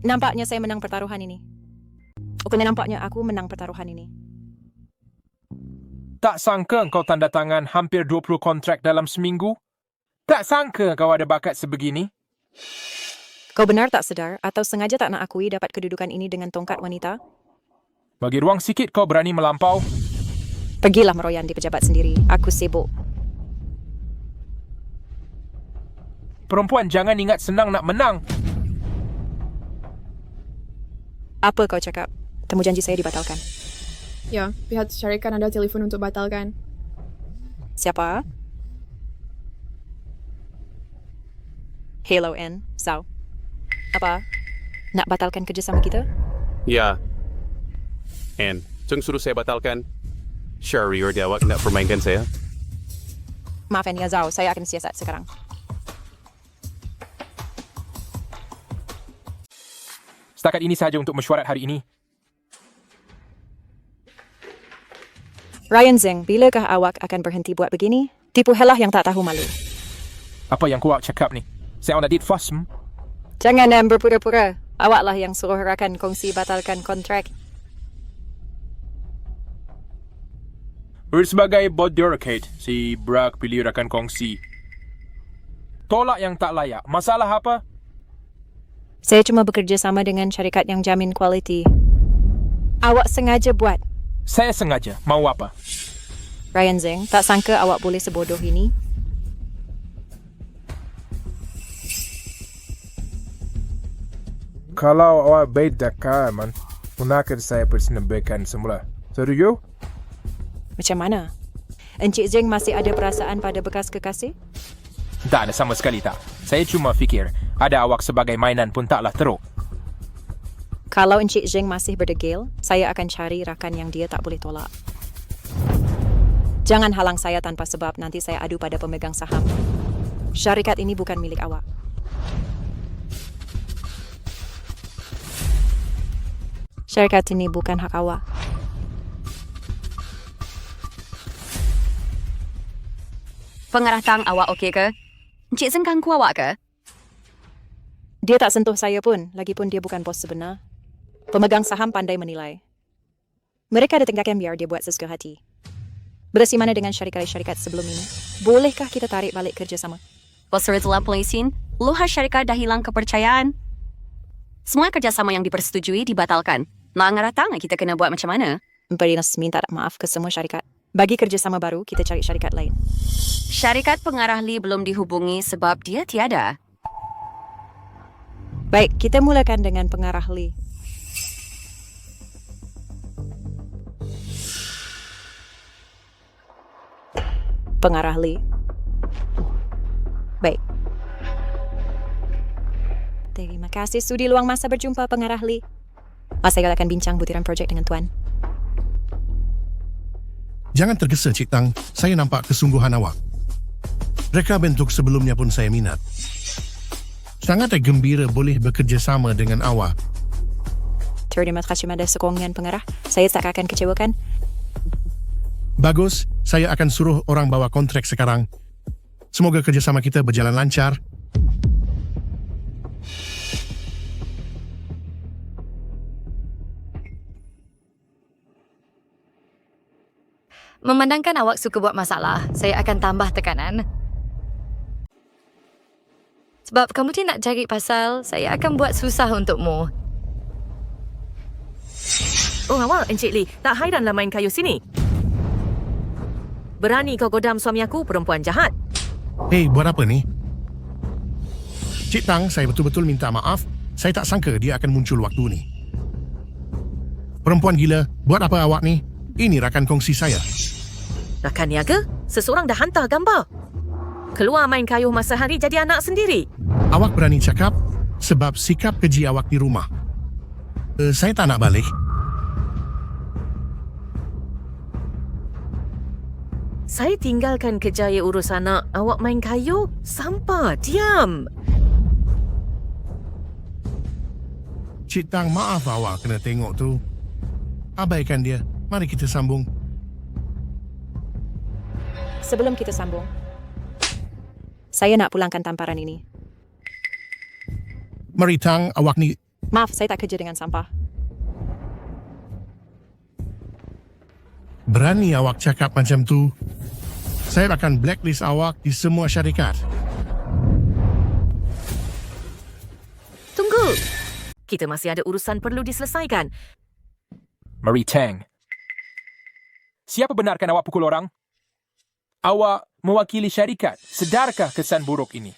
Nampaknya saya menang pertaruhan ini. Bukannya nampaknya aku menang pertaruhan ini. Tak sangka kau tanda tangan hampir 20 kontrak dalam seminggu? Tak sangka kau ada bakat sebegini? Kau benar tak sedar atau sengaja tak nak akui dapat kedudukan ini dengan tongkat wanita? Bagi ruang sikit kau berani melampau. Pergilah meroyan di pejabat sendiri. Aku sibuk. Perempuan jangan ingat senang nak menang. Apa kau cakap? Temu janji saya dibatalkan. Ya, pihak syarikat ada telefon untuk batalkan. Siapa? Halo N. Sao? Apa? Nak batalkan kerjasama kita? Ya. And, Ceng suruh saya batalkan. Syarior dia awak nak permainkan saya? Maaf ya Zhao, saya akan siasat sekarang. Setakat ini sahaja untuk mesyuarat hari ini. Ryan Zeng, bilakah awak akan berhenti buat begini? Tipu helah yang tak tahu malu. Apa yang kuat cakap ni? Saya nak dit fast. Jangan berpura-pura. Awaklah yang suruh rakan kongsi batalkan kontrak. Sebagai bodyarcade, si Bragg pilih rakan kongsi. Tolak yang tak layak. Masalah apa? Saya cuma bekerja sama dengan syarikat yang jamin kualiti. Awak sengaja buat. Saya sengaja. Mau apa? Ryan Zeng, tak sangka awak boleh sebodoh ini. Kalau awak baik dakar, man, gunakan saya persenambahkan semula. Setuju? Macam mana? Encik Zeng masih ada perasaan pada bekas kekasih? Tak ada sama sekali tak. Saya cuma fikir, ada awak sebagai mainan pun taklah teruk. Kalau Encik Zeng masih berdegil, saya akan cari rakan yang dia tak boleh tolak. Jangan halang saya tanpa sebab, nanti saya adu pada pemegang saham. Syarikat ini bukan milik awak. Syarikat ini bukan hak awak. Pengarah Tang, awak okey ke? Encik Zeng ganggu awak ke? Dia tak sentuh saya pun, lagipun dia bukan bos sebenar. Pemegang saham pandai menilai. Mereka ada tingkatkan biar dia buat sesuka hati. Berasi mana dengan syarikat-syarikat sebelum ini? Bolehkah kita tarik balik kerjasama? Bos Rizla Polisin, luar syarikat dah hilang kepercayaan. Semua kerjasama yang dipersetujui dibatalkan. Pengarah Tang, kita kena buat macam mana? Perinas minta maaf ke semua syarikat. Bagi kerjasama baru, kita cari syarikat lain. Syarikat pengarah Lee belum dihubungi sebab dia tiada. Baik, kita mulakan dengan pengarah Lee. Pengarah Lee. Baik. Terima kasih sudi luang masa berjumpa pengarah Lee. Saya akan bincang butiran projek dengan Tuan. Jangan tergesa, Cik Tang. Saya nampak kesungguhan awak. Reka bentuk sebelumnya pun saya minat. Sangat gembira boleh bekerjasama dengan awak. Terima kasih pada sokongan pengarah. Saya tak akan kecewakan. Bagus, saya akan suruh orang bawa kontrak sekarang. Semoga kerjasama kita berjalan lancar. Memandangkan awak suka buat masalah, saya akan tambah tekanan. Sebab kamu tidak cari pasal, saya akan buat susah untukmu. Oh awal, Encik Lee. Tak hairanlah main kayu sini. Berani kau godam suami aku, perempuan jahat. Hei, buat apa ni? Cik Tang, saya betul-betul minta maaf. Saya tak sangka dia akan muncul waktu ni. Perempuan gila, buat apa awak ni? Ini rakan kongsi saya. Rakan niaga? Seseorang dah hantar gambar. Keluar main kayuh masa hari jadi anak sendiri. Awak berani cakap sebab sikap keji awak di rumah. Saya tak nak balik. Saya tinggalkan kerjaya urus anak. Awak main kayuh? Sampah, diam. Cik Tang, maaf awak kena tengok tu. Abaikan dia. Mari kita sambung. Sebelum kita sambung, saya nak pulangkan tamparan ini. Mari Tang, awak ni... Maaf, saya tak kerja dengan sampah. Berani awak cakap macam tu? Saya akan blacklist awak di semua syarikat. Tunggu. Kita masih ada urusan perlu diselesaikan. Marie Tang. Siapa benarkan awak pukul orang? Awak mewakili syarikat. Sedarkah kesan buruk ini?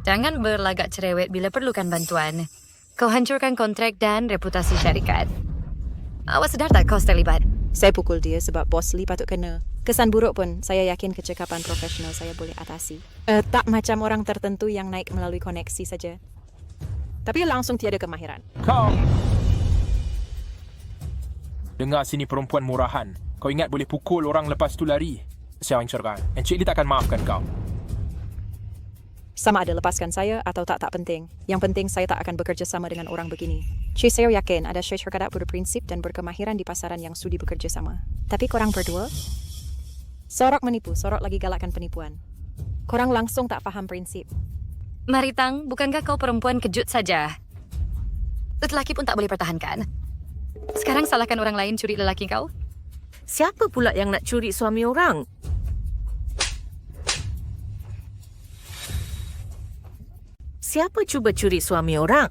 Jangan berlagak cerewet bila perlukan bantuan. Kau hancurkan kontrak dan reputasi syarikat. Awak sedar tak kau terlibat? Saya pukul dia sebab bos Lee patut kena. Kesan buruk pun, saya yakin kecekapan profesional saya boleh atasi. Tak macam orang tertentu yang naik melalui koneksi saja. Tapi langsung tiada kemahiran. Kau! Dengar sini perempuan murahan. Kau ingat boleh pukul orang lepas tu lari? Saya hancurkan. Encik Lee takkan maafkan kau. Sama ada lepaskan saya atau tak penting. Yang penting saya tak akan bekerja sama dengan orang begini. Cik, saya yakin ada syarikat berprinsip dan berkemahiran di pasaran yang sudi bekerja sama. Tapi korang berdua, sorok menipu, sorok lagi galakkan penipuan. Korang langsung tak faham prinsip. Mari Tang, bukankah kau perempuan kejut saja? Lelaki pun tak boleh pertahankan. Sekarang salahkan orang lain curi lelaki kau? Siapa pula yang nak curi suami orang? Siapa cuba curi suami orang?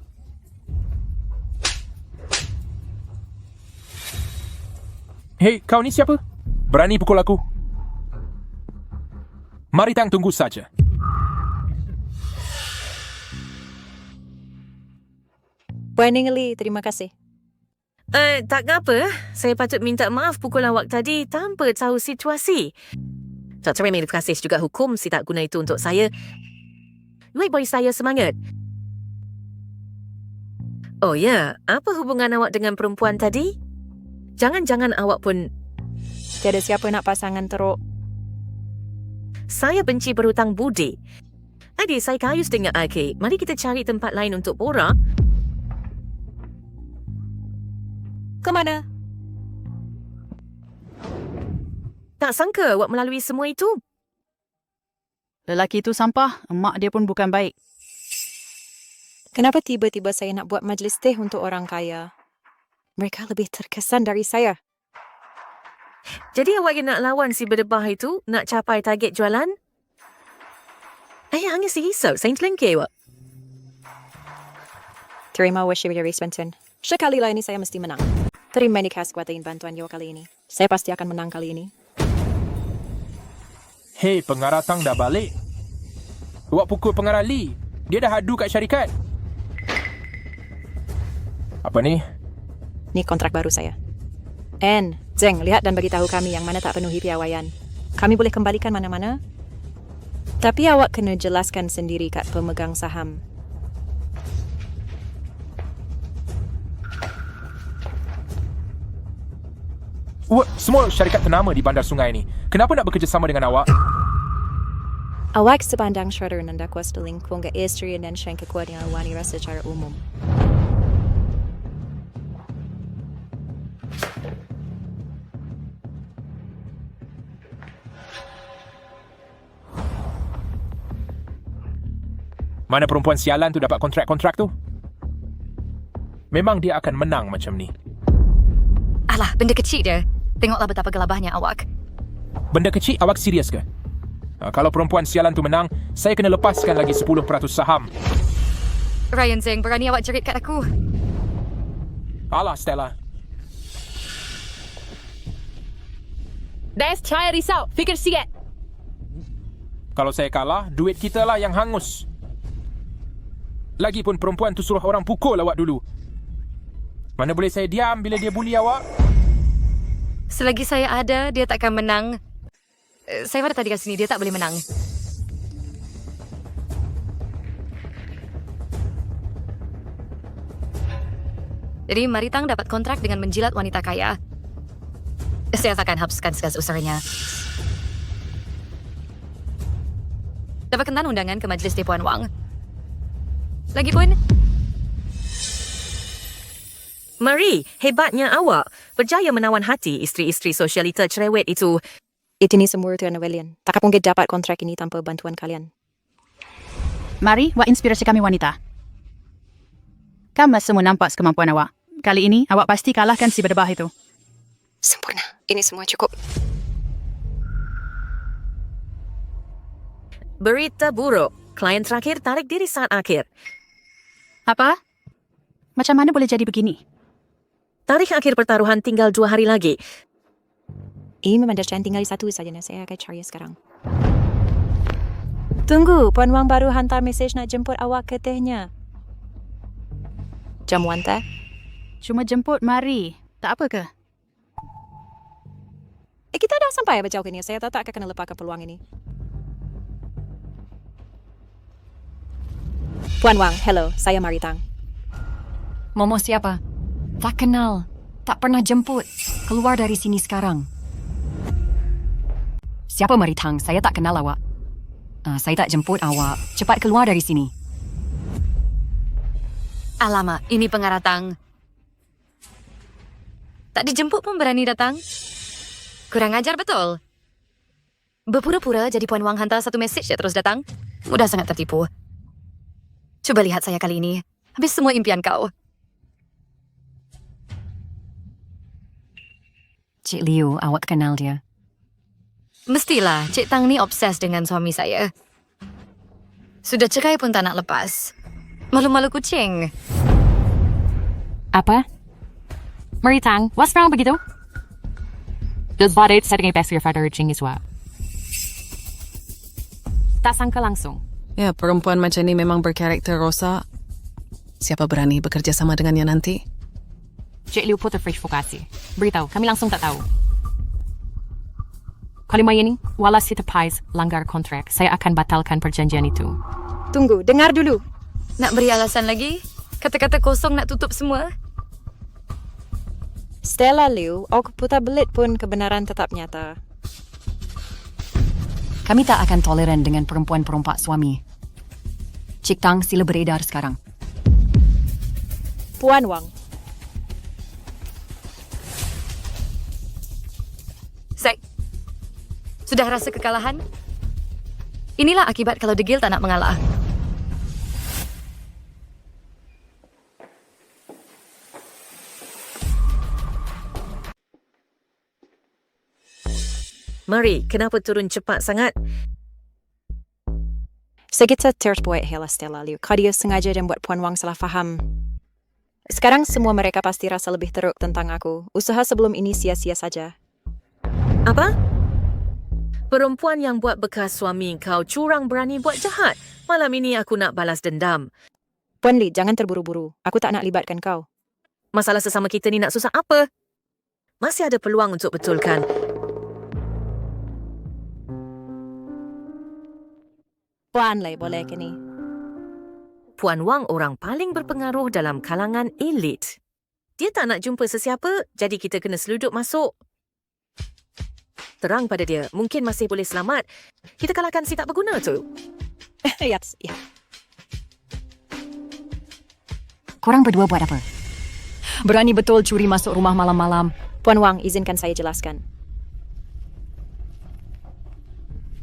Hei, kau ni siapa? Berani pukul aku? Mari Tang tunggu saja. Puan Ningali, terima kasih. Tak apa. Saya patut minta maaf pukul awak tadi tanpa tahu situasi. Dr. Emily Kasih juga hukum si tak guna itu untuk saya. Baik bagi saya semangat. Oh ya, apa hubungan awak dengan perempuan tadi? Jangan-jangan awak pun... Tiada siapa nak pasangan teruk. Saya benci berhutang budi. Adik, saya kayus dengan Aki. Mari kita cari tempat lain untuk borak. Ke mana? Tak sangka awak melalui semua itu. Lelaki itu sampah, emak dia pun bukan baik. Kenapa tiba-tiba saya nak buat majlis teh untuk orang kaya? Mereka lebih terkesan dari saya. Jadi awak yang nak lawan si berdebah itu, nak capai target jualan? Hanya si risau, saya terlengkir awak. Terima kasih dari Spenton. Sekali lah ini saya mesti menang. Terima kasih kuatain bantuan yo kali ini. Saya pasti akan menang kali ini. Hei, pengarah Tang dah balik. Awak pukul pengarah Lee. Dia dah adu kat syarikat. Apa ni? Ni kontrak baru saya. Anne, Zeng, lihat dan beritahu kami yang mana tak penuhi piawaian. Kami boleh kembalikan mana-mana. Tapi awak kena jelaskan sendiri kat pemegang saham. Semua syarikat ternama di bandar sungai ni. Kenapa nak bekerjasama dengan awak? Awak sepandang Shredder nanda kuas telingkung ke istri dan syang kekuat dengan wanita secara umum. Mana perempuan sialan tu dapat kontrak-kontrak tu? Memang dia akan menang macam ni. Alah, benda kecil dia. Tengoklah betapa gelabahnya awak. Benda kecil, awak serius ke? Kalau perempuan sialan tu menang, saya kena lepaskan lagi 10% saham. Ryan Zeng, berani awak jerit kat aku? Alah, Stella. Des, saya risau. Fikir sikit. Kalau saya kalah, duit kita lah yang hangus. Lagipun perempuan tu suruh orang pukul awak dulu. Mana boleh saya diam bila dia buli awak? Selagi saya ada, dia takkan menang. Saya pada tadi kat sini, dia tak boleh menang. Jadi, Mari Tang dapat kontrak dengan menjilat wanita kaya. Saya akan hapuskan segala usahanya. Dapatkan undangan ke majlis Puan Wang. Lagipun, Marie, hebatnya awak. Berjaya menawan hati isteri-isteri sosialita cerewet itu. Itu ni semua Tuan Awelian. Tak mungkin dapat kontrak ini tanpa bantuan kalian. Mari, wak inspirasi kami wanita. Kamu semua nampak kemampuan awak. Kali ini, awak pasti kalahkan si berdebah itu. Sempurna. Ini semua cukup. Berita buruk. Klien terakhir tarik diri saat akhir. Apa? Macam mana boleh jadi begini? Tarikh akhir pertaruhan tinggal 2 hari lagi. Ini memang dah tinggal 1 saja. Saya akan cari sekarang. Tunggu, Puan Wang baru hantar mesej nak jemput awak ke tehnya. Jamuan teh? Cuma jemput Mari. Tak apa ke? Kita dah sampai berjauh ni. Saya tak akan kena lepaskan peluang ini. Puan Wang, hello. Saya Mari Tang. Momo siapa? Tak kenal. Tak pernah jemput. Keluar dari sini sekarang. Siapa Mari Tang? Saya tak kenal awak. Saya tak jemput awak. Cepat keluar dari sini. alamak, ini pengarah Tang. Tak dijemput pun berani datang. Kurang ajar betul. Berpura-pura jadi Puan Wang hantar satu mesej dia terus datang. Mudah sangat tertipu. Cuba lihat saya kali ini. Habis semua impian kau. Cik Liu, awak kenal dia? Mestilah, Cik Tang ni obses dengan suami saya. Sudah cerai pun tak nak lepas. Malu-malu kucing. Apa? Mari Tang, what's wrong begitu? Dulbarit sa dengan pasir pada rejing iswa. Tak sangka langsung. Ya, perempuan macam ni memang berkarakter rosak. Siapa berani bekerja sama dengannya nanti? Cik Liu putar fresh vokasi. Beritahu, kami langsung tak tahu. Kalimah ini, walau si Tepais langgar kontrak, saya akan batalkan perjanjian itu. Tunggu, dengar dulu. Nak beri alasan lagi? Kata-kata kosong nak tutup semua? Stella Liu, aku putar belit pun kebenaran tetap nyata. Kami tak akan toleran dengan perempuan-perompak suami. Cik Tang, sila beredar sekarang. Puan Wang. Zack, sudah rasa kekalahan? Inilah akibat kalau degil tak nak mengalah. Mari, kenapa turun cepat sangat? Sekitar terbuat hela Stella Liu. Kau dia sengaja dan buat Puan Wang salah faham. Sekarang semua mereka pasti rasa lebih teruk tentang aku. Usaha sebelum ini sia-sia saja. Apa? Perempuan yang buat bekas suami kau curang berani buat jahat. Malam ini aku nak balas dendam. Puan Li, jangan terburu-buru. Aku tak nak libatkan kau. Masalah sesama kita ni nak susah apa? Masih ada peluang untuk betulkan. Puan Li, boleh ke ni? Puan Wang orang paling berpengaruh dalam kalangan elit. Dia tak nak jumpa sesiapa, jadi kita kena seluduk masuk. Terang pada dia, mungkin masih boleh selamat. Kita kalahkan si tak berguna tu. Ya. Korang berdua buat apa? Berani betul curi masuk rumah malam-malam. Puan Wang, izinkan saya jelaskan.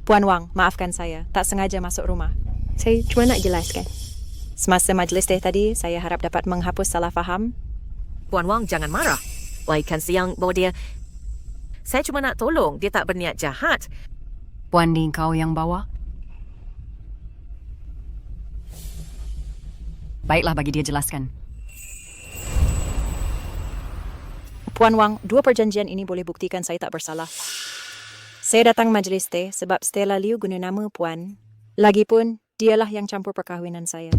Puan Wang, maafkan saya. Tak sengaja masuk rumah. Saya cuma nak jelaskan. Semasa majlis teh tadi, saya harap dapat menghapus salah faham. Puan Wang, jangan marah. Waikan siang bawa dia. Saya cuma nak tolong. Dia tak berniat jahat. Puan Li, kau yang bawa? Baiklah, bagi dia jelaskan. Puan Wang, dua perjanjian ini boleh buktikan saya tak bersalah. Saya datang majlis teh sebab Stella Liu guna nama Puan. Lagipun, dialah yang campur perkahwinan saya.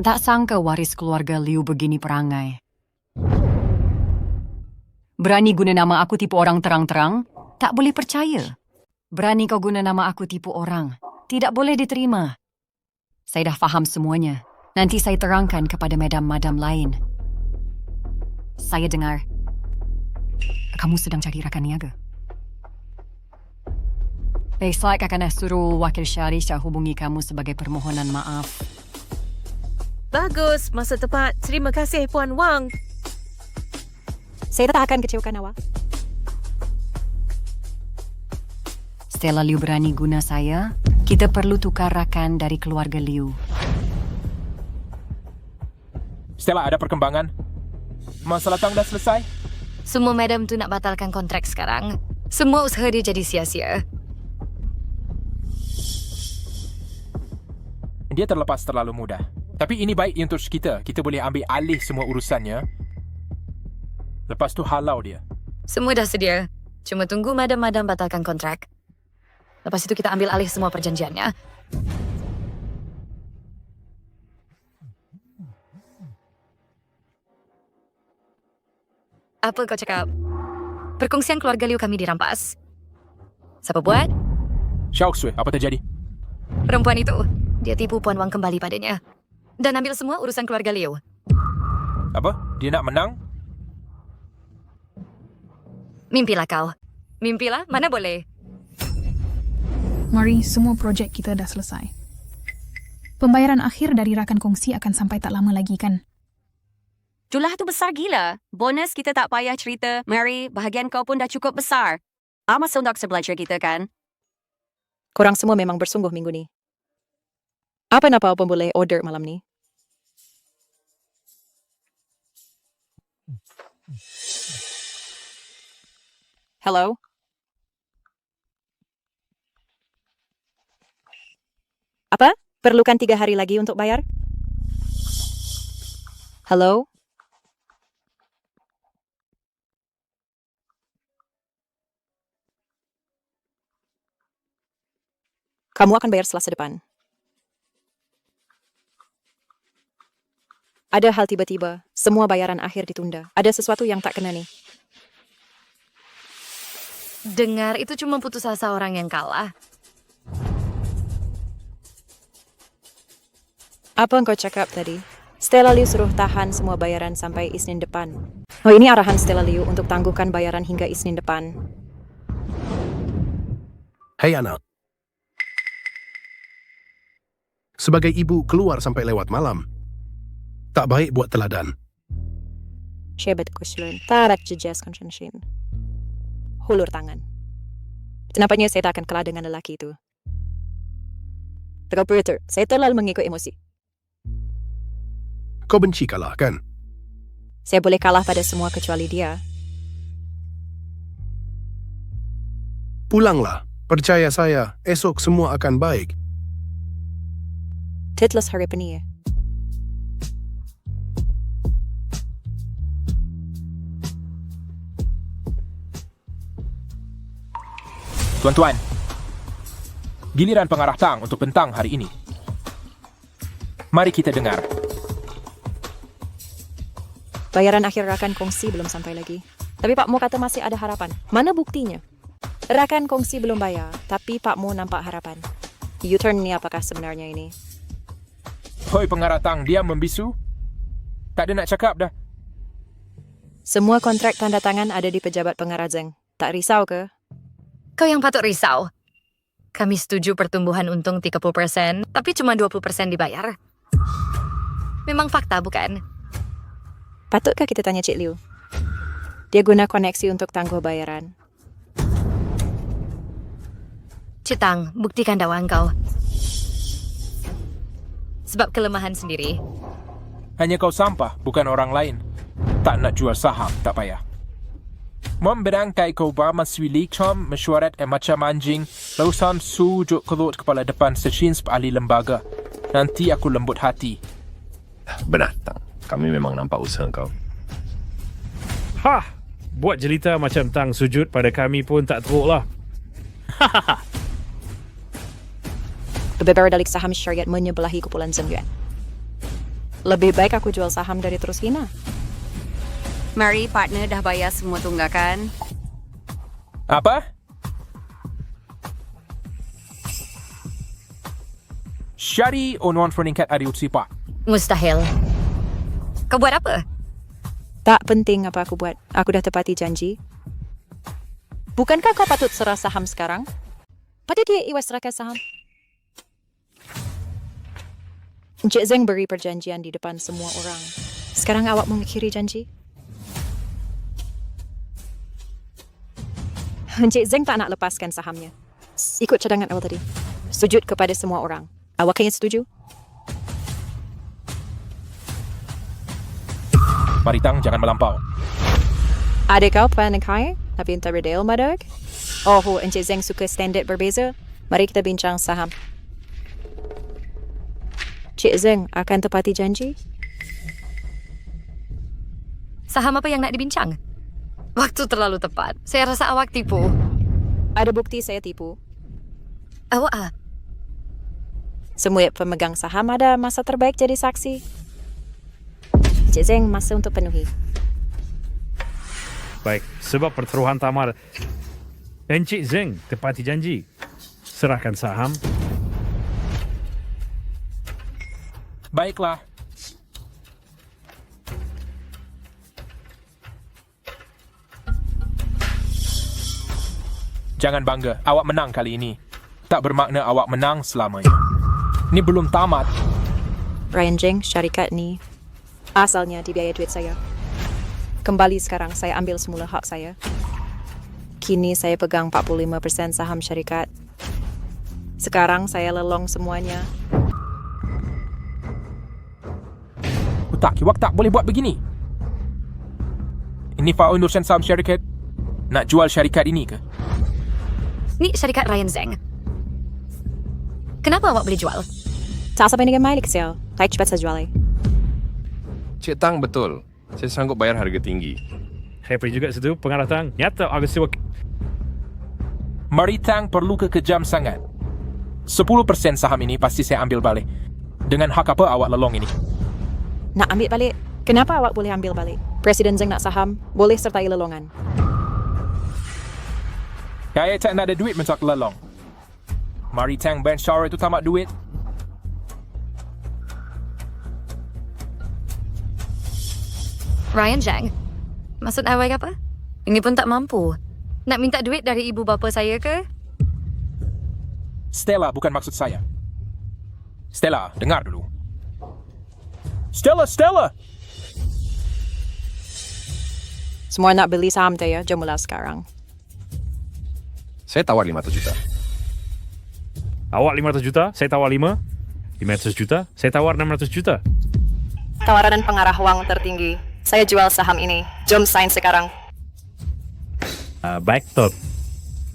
Tak sangka waris keluarga Liu begini perangai. Berani guna nama aku tipu orang terang-terang? Tak boleh percaya. Berani kau guna nama aku tipu orang? Tidak boleh diterima. Saya dah faham semuanya. Nanti saya terangkan kepada madam-madam lain. Saya dengar kamu sedang cari rakan niaga. Baiklah, akan suruh wakil Syarishah hubungi kamu sebagai permohonan maaf. Bagus, masa tepat. Terima kasih, Puan Wang. Saya tak akan kecewakan awak. Stella Liu berani guna saya. Kita perlu tukar rakan dari keluarga Liu. Stella, ada perkembangan? Masalah Tang dah selesai? Semua madam tu nak batalkan kontrak sekarang. Semua usaha dia jadi sia-sia. Dia terlepas terlalu mudah. Tapi ini baik untuk kita. Kita boleh ambil alih semua urusannya. Lepas tu halau dia. Semua dah sedia. Cuma tunggu madam-madam batalkan kontrak. Lepas itu kita ambil alih semua perjanjiannya. Apa kau cakap? Perkongsian keluarga Liu kami dirampas. Siapa buat? Xiao Xue, apa terjadi? Perempuan itu. Dia tipu Puan Wang kembali padanya. Dan ambil semua urusan keluarga Liu. Apa? Dia nak menang? Mimpilah kau. Mimpilah, mana boleh. Mari, semua projek kita dah selesai. Pembayaran akhir dari rakan kongsi akan sampai tak lama lagi kan? Jumlah tu besar gila. Bonus kita tak payah cerita. Mary, bahagian kau pun dah cukup besar. Amat untuk sebelajar kita kan? Korang semua memang bersungguh minggu ni. Apa napa pun boleh order malam ni? Hello? Apa? Perlukan 3 hari lagi untuk bayar? Hello? Kamu akan bayar Selasa depan. Ada hal tiba-tiba, semua bayaran akhir ditunda. Ada sesuatu yang tak kena nih. Dengar itu cuma putus asa orang yang kalah. Apa engkau cakap tadi? Stella Liu suruh tahan semua bayaran sampai Isnin depan. Oh, ini arahan Stella Liu untuk tangguhkan bayaran hingga Isnin depan. Hei anak. Sebagai ibu keluar sampai lewat malam. Tak baik buat teladan. Syebat kuslun, tarak jejas konsensin. Hulur tangan. Nampaknya saya tak akan kalah dengan lelaki itu. Operator, saya terlalu mengikut emosi. Kau benci kalah, kan? Saya boleh kalah pada semua kecuali dia. Pulanglah. Percaya saya, esok semua akan baik. Titles hari ini. Tuan-tuan, giliran pengarah Tang untuk bentang hari ini. Mari kita dengar. Bayaran akhir rakan kongsi belum sampai lagi. Tapi Pak Mo kata masih ada harapan. Mana buktinya? Rakan kongsi belum bayar, tapi Pak Mo nampak harapan. U-turn ni apakah sebenarnya ini? Hoi pengarah Tang, diam membisu. Tak ada nak cakap dah. Semua kontrak tanda tangan ada di pejabat pengarah Zeng. Tak risau ke? Kau yang patut risau. Kami setuju pertumbuhan untung 30%, tapi cuma 20% dibayar. Memang fakta, bukan? Patutkah kita tanya Cik Liu? Dia guna koneksi untuk tangguh bayaran. Cik Tang, buktikan dakwaan kau. Sebab kelemahan sendiri. Hanya kau sampah, bukan orang lain. Tak nak jual saham, tak payah. Memberangkai kau bermaswili com mesyuarat macam anjing, lalu sam sujud kelut kepala depan secin ahli lembaga. Nanti aku lembut hati. Benar, Tang. Kami memang nampak usaha kau. Hah! Buat jelita macam Tang sujud pada kami pun tak teruk lah. Beberapa dalik saham syariat menyebelahi kumpulan Zeng Yuan. Lebih baik aku jual saham dari terus hina. Mari, partner dah bayar semua tunggakan. Apa? Syari onuan peningkat Ariut Sipa. Mustahil. Kau buat apa? Tak penting apa aku buat. Aku dah tepati janji. Bukankah kau patut serah saham sekarang? Pada dia iwas serahkan saham. Encik Zeng beri perjanjian di depan semua orang. Sekarang awak mengakhiri janji? Encik Zeng tak nak lepaskan sahamnya. Ikut cadangan awal tadi. Sujud kepada semua orang. Awak kayaknya setuju? Mari Tang, jangan melampau. Ada kau pandai tapi entah berdel madag? Oh, Encik Zeng suka standard berbeza. Mari kita bincang saham. Cik Zeng akan tepati janji? Saham apa yang nak dibincang? Waktu terlalu tepat. Saya rasa awak tipu. Ada bukti saya tipu. Awak Semua pemegang saham ada masa terbaik jadi saksi. Cik Zeng masa untuk penuhi. Baik, sebab pertaruhan tamar Encik Zeng tepati janji. Serahkan saham. Baiklah. Jangan bangga, awak menang kali ini. Tak bermakna awak menang selamanya. Ini belum tamat. Ryan Zeng, syarikat ni asalnya dibiayai duit saya. Kembali sekarang saya ambil semula hak saya. Kini saya pegang 45% saham syarikat. Sekarang saya lelong semuanya. Tak, awak tak boleh buat begini. Ini foundation saham syarikat. Nak jual syarikat ini ke? ni syarikat Ryan Zeng. Kenapa awak boleh jual? Tak sampai dengan milik sale. Tak cepat saya jual. Cik Tang betul. Saya sanggup bayar harga tinggi. Happy juga situ, pengarah Tang. Nyata aku sewa... Mari Tang perlu kekejam sangat. 10% saham ini pasti saya ambil balik. Dengan hak apa awak lelong ini? Nak ambil balik? Kenapa awak boleh ambil balik? Presiden Zeng nak saham, boleh sertai lelongan. Saya tak nak ada duit untuk lelong. Mari Tang Ben Shara itu tamat duit. Ryan Zhang, maksud awak apa? Ini pun tak mampu. Nak minta duit dari ibu bapa saya ke? Stella bukan maksud saya. Stella, dengar dulu. Stella! Semua nak beli saham saya, jom mula sekarang. Saya tawar 500 juta. Awak 500 juta, saya tawar 5. 500 juta, saya tawar 600 juta. Tawaran pengarah wang tertinggi. Saya jual saham ini. Jom sign sekarang. Baik, Top.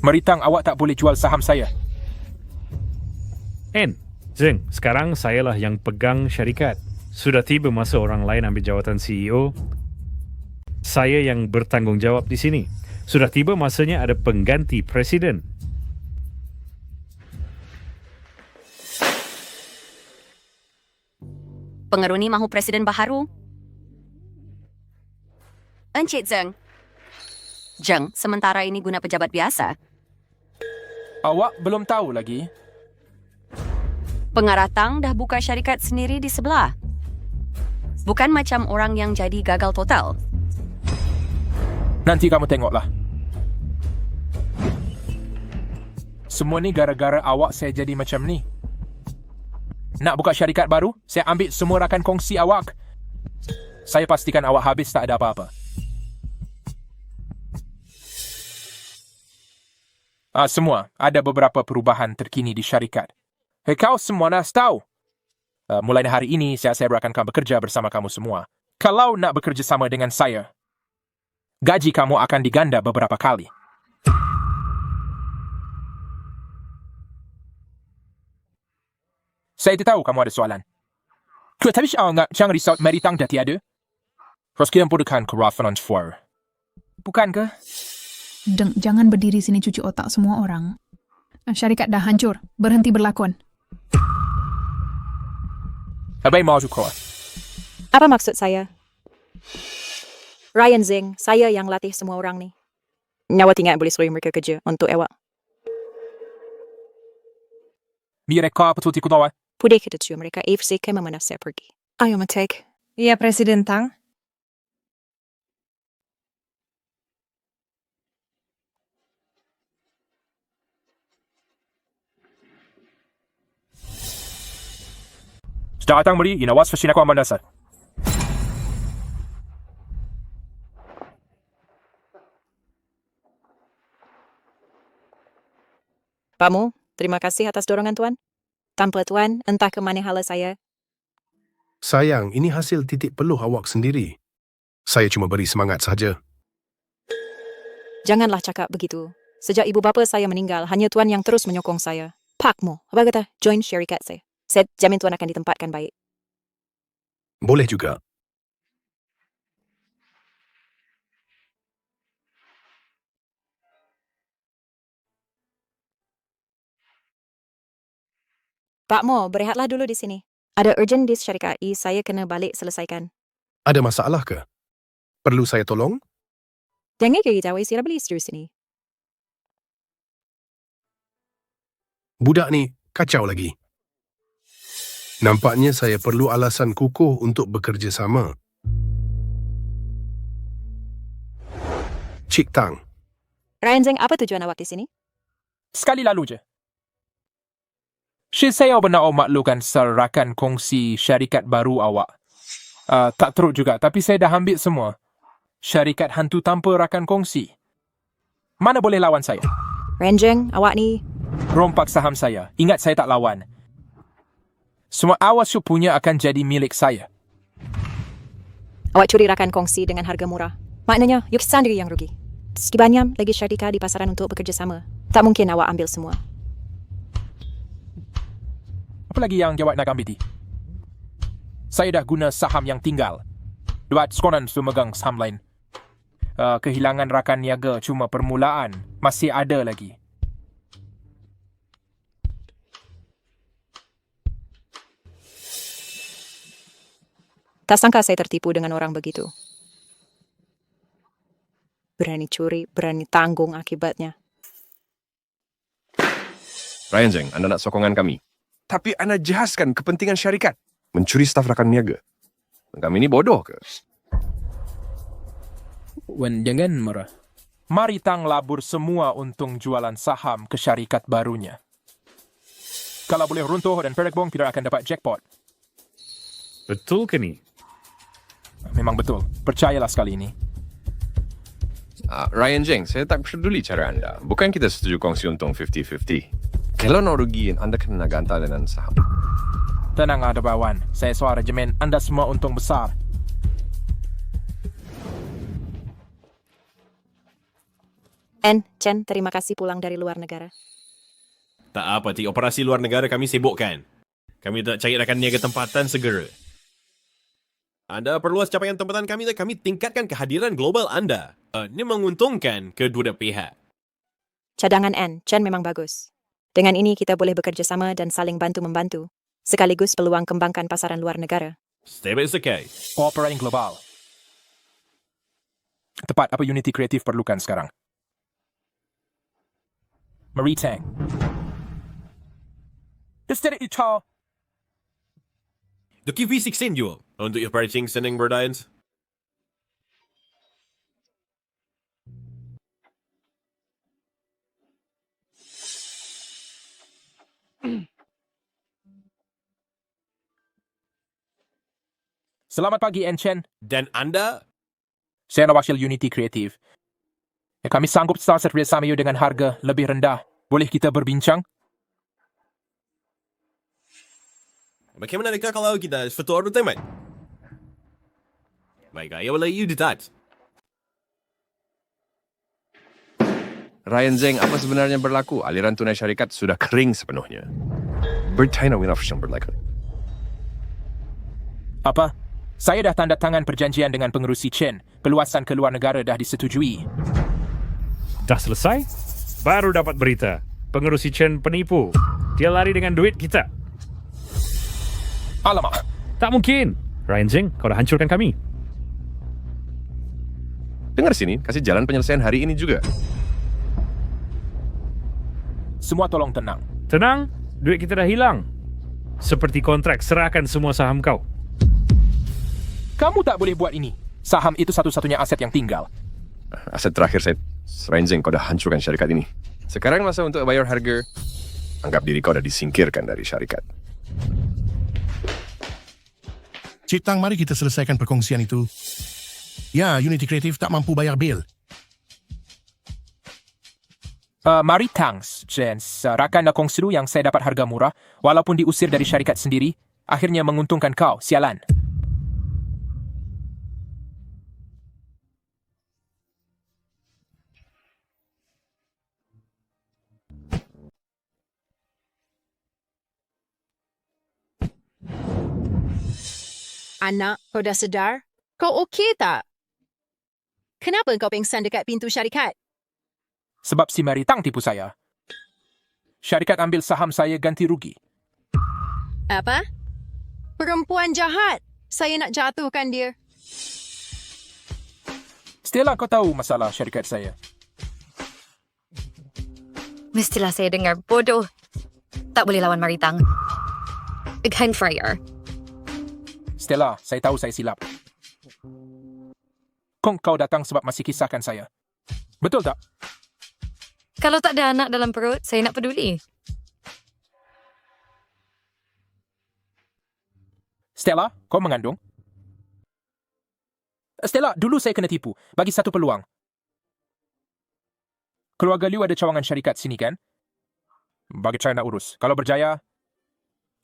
Meritang awak tak boleh jual saham saya. Zeng, sekarang sayalah yang pegang syarikat. Sudah tiba masa orang lain ambil jawatan CEO. Saya yang bertanggungjawab di sini. Sudah tiba masanya ada pengganti presiden. Pengeruni mahu presiden baharu. Encik Zeng. Zeng, sementara ini guna pejabat biasa. Awak belum tahu lagi. Pengarah Tang dah buka syarikat sendiri di sebelah. Bukan macam orang yang jadi gagal total. Nanti kamu tengoklah. Semua ni gara-gara awak saya jadi macam ni. Nak buka syarikat baru, saya ambil semua rakan kongsi awak. Saya pastikan awak habis tak ada apa-apa. Semua, ada beberapa perubahan terkini di syarikat. Kau semua dah tahu. Mulai hari ini, saya akan bekerja bersama kamu semua. Kalau nak bekerja sama dengan saya, gaji kamu akan diganda beberapa kali. Saya tahu kamu ada soalan. Tapi jangan risau, Meritang dah tiada. Sekian bukan kerafan for. Bukan ke? Deng, jangan berdiri sini cuci otak semua orang. Syarikat dah hancur. Berhenti berlakon. Abai mahu kau. Apa maksud saya? Ryan Zeng, saya yang latih semua orang ni. Nyawa tinggal boleh suruh mereka kerja untuk awak. Mereka betul tiku tawa. Pudih kita cuy mereka AFC ke mana saya pergi. Ayo mentek. Ya, Presiden Tang. Sudah datang beri, inawas fashion aku aman dasar. Pak Mu, terima kasih atas dorongan Tuan. Tanpa Tuan, entah ke mana hala saya. Sayang, ini hasil titik peluh awak sendiri. Saya cuma beri semangat saja. Janganlah cakap begitu. Sejak ibu bapa saya meninggal, hanya Tuan yang terus menyokong saya. Pak Mu, apa kata? Join syarikat saya. Saya jamin Tuan akan ditempatkan baik. Boleh juga. Pak Mo, berehatlah dulu di sini. Ada urgent di syarikat I, saya kena balik selesaikan. Ada masalah ke? Perlu saya tolong? Jangan kerja sirah beli terus sini. Budak ni kacau lagi. Nampaknya saya perlu alasan kukuh untuk bekerja sama. Cik Tang. Ryan Zeng, apa tujuan awak di sini? Sekali lalu je. Saya benar maklumkan rakan kongsi syarikat baru awak. Tak teruk juga, tapi saya dah ambil semua. Syarikat hantu tanpa rakan kongsi. Mana boleh lawan saya? Ryan Zeng, awak ni... Rompak saham saya. Ingat saya tak lawan. Semua awas you punya akan jadi milik saya. Awak curi rakan kongsi dengan harga murah. Maknanya, you sendiri yang rugi. Sekibanyam lagi syarikat di pasaran untuk bekerja sama. Tak mungkin awak ambil semua. Apa lagi yang jawab nak ambil? Saya dah guna saham yang tinggal. Duat sekonan memegang saham lain. Kehilangan rakan niaga cuma permulaan. Masih ada lagi. Tak sangka saya tertipu dengan orang begitu. Berani curi, berani tanggung akibatnya. Ryan Zeng, anda nak sokongan kami. Tapi anda jahaskan kepentingan syarikat. Mencuri staf rakan niaga. Kami ni bodoh ke? Wan, jangan marah. Mari Tang labur semua untung jualan saham ke syarikat barunya. Kalau boleh runtuh dan Perak Bong tidak akan dapat jackpot. Betul ke ni? Memang betul. Percayalah sekali ini. Ryan Zeng, saya tak peduli cara anda. Bukan kita setuju kongsi untung 50-50. Kalau nak rugi, anda kena gantar dengan saham. Tenang ada bawan. Saya suara regimen anda semua untung besar. Chen, terima kasih pulang dari luar negara. Tak apa, Cik. Operasi luar negara kami sibukkan. Kami tak cari rakan niaga tempatan segera. Anda perluas capaian tempatan kami dan kami tingkatkan kehadiran global anda. Ini menguntungkan kedua pihak. Cadangan Chen memang bagus. Dengan ini kita boleh bekerja sama dan saling bantu-membantu. Sekaligus peluang kembangkan pasaran luar negara. Step is okay. Operating global. Tepat apa Unity Creative perlukan sekarang. Marie Tang. Istirahat itu. Duki V16 jual. Untuk your pricing sending berdayans. Selamat pagi, Chen. Dan anda? Saya wakil Unity Creative. Kami sanggup start bersama you dengan harga lebih rendah. Boleh kita berbincang? Bagaimana kalau kita setor teman? Baik, saya boleh you ditat. Ryan Zeng, apa sebenarnya berlaku? Aliran tunai syarikat sudah kering sepenuhnya. Bertanya winaf yang berlaku. Apa? Saya dah tanda tangan perjanjian dengan pengerusi Chen. Peluasan ke luar negara dah disetujui. Dah selesai? Baru dapat berita. Pengerusi Chen penipu. Dia lari dengan duit kita. Alamak. Tak mungkin. Ryan Zeng, kau dah hancurkan kami. Dengar sini, kasih jalan penyelesaian hari ini juga. Semua tolong tenang. Tenang? Duit kita dah hilang. Seperti kontrak, serahkan semua saham kau. Kamu tak boleh buat ini. Saham itu satu-satunya aset yang tinggal. Aset terakhir saya, Ryan Zeng, kau dah hancurkan syarikat ini. Sekarang masa untuk bayar harga. Anggap diri kau dah disingkirkan dari syarikat. Cik Tang, mari kita selesaikan perkongsian itu. Ya, Unity Creative tak mampu bayar bil. Mari Tangs, Jens. Rakan kongsilu yang saya dapat harga murah, walaupun diusir dari syarikat sendiri, akhirnya menguntungkan kau, sialan. Anak, kau dah sedar? Kau okey tak? Kenapa kau pingsan dekat pintu syarikat? Sebab si Mary Tang tipu saya. Syarikat ambil saham saya ganti rugi. Apa? Perempuan jahat. Saya nak jatuhkan dia. Stella, kau tahu masalah syarikat saya. Mestilah saya dengar bodoh. Tak boleh lawan Mary Tang. Again Fryer. Stella, saya tahu saya silap. Kau datang sebab masih kisahkan saya. Betul tak? Kalau tak ada anak dalam perut, saya nak peduli. Stella, kau mengandung? Stella, dulu saya kena tipu. Bagi satu peluang. Keluarga Liu ada cawangan syarikat sini kan? Bagi saya nak urus. Kalau berjaya,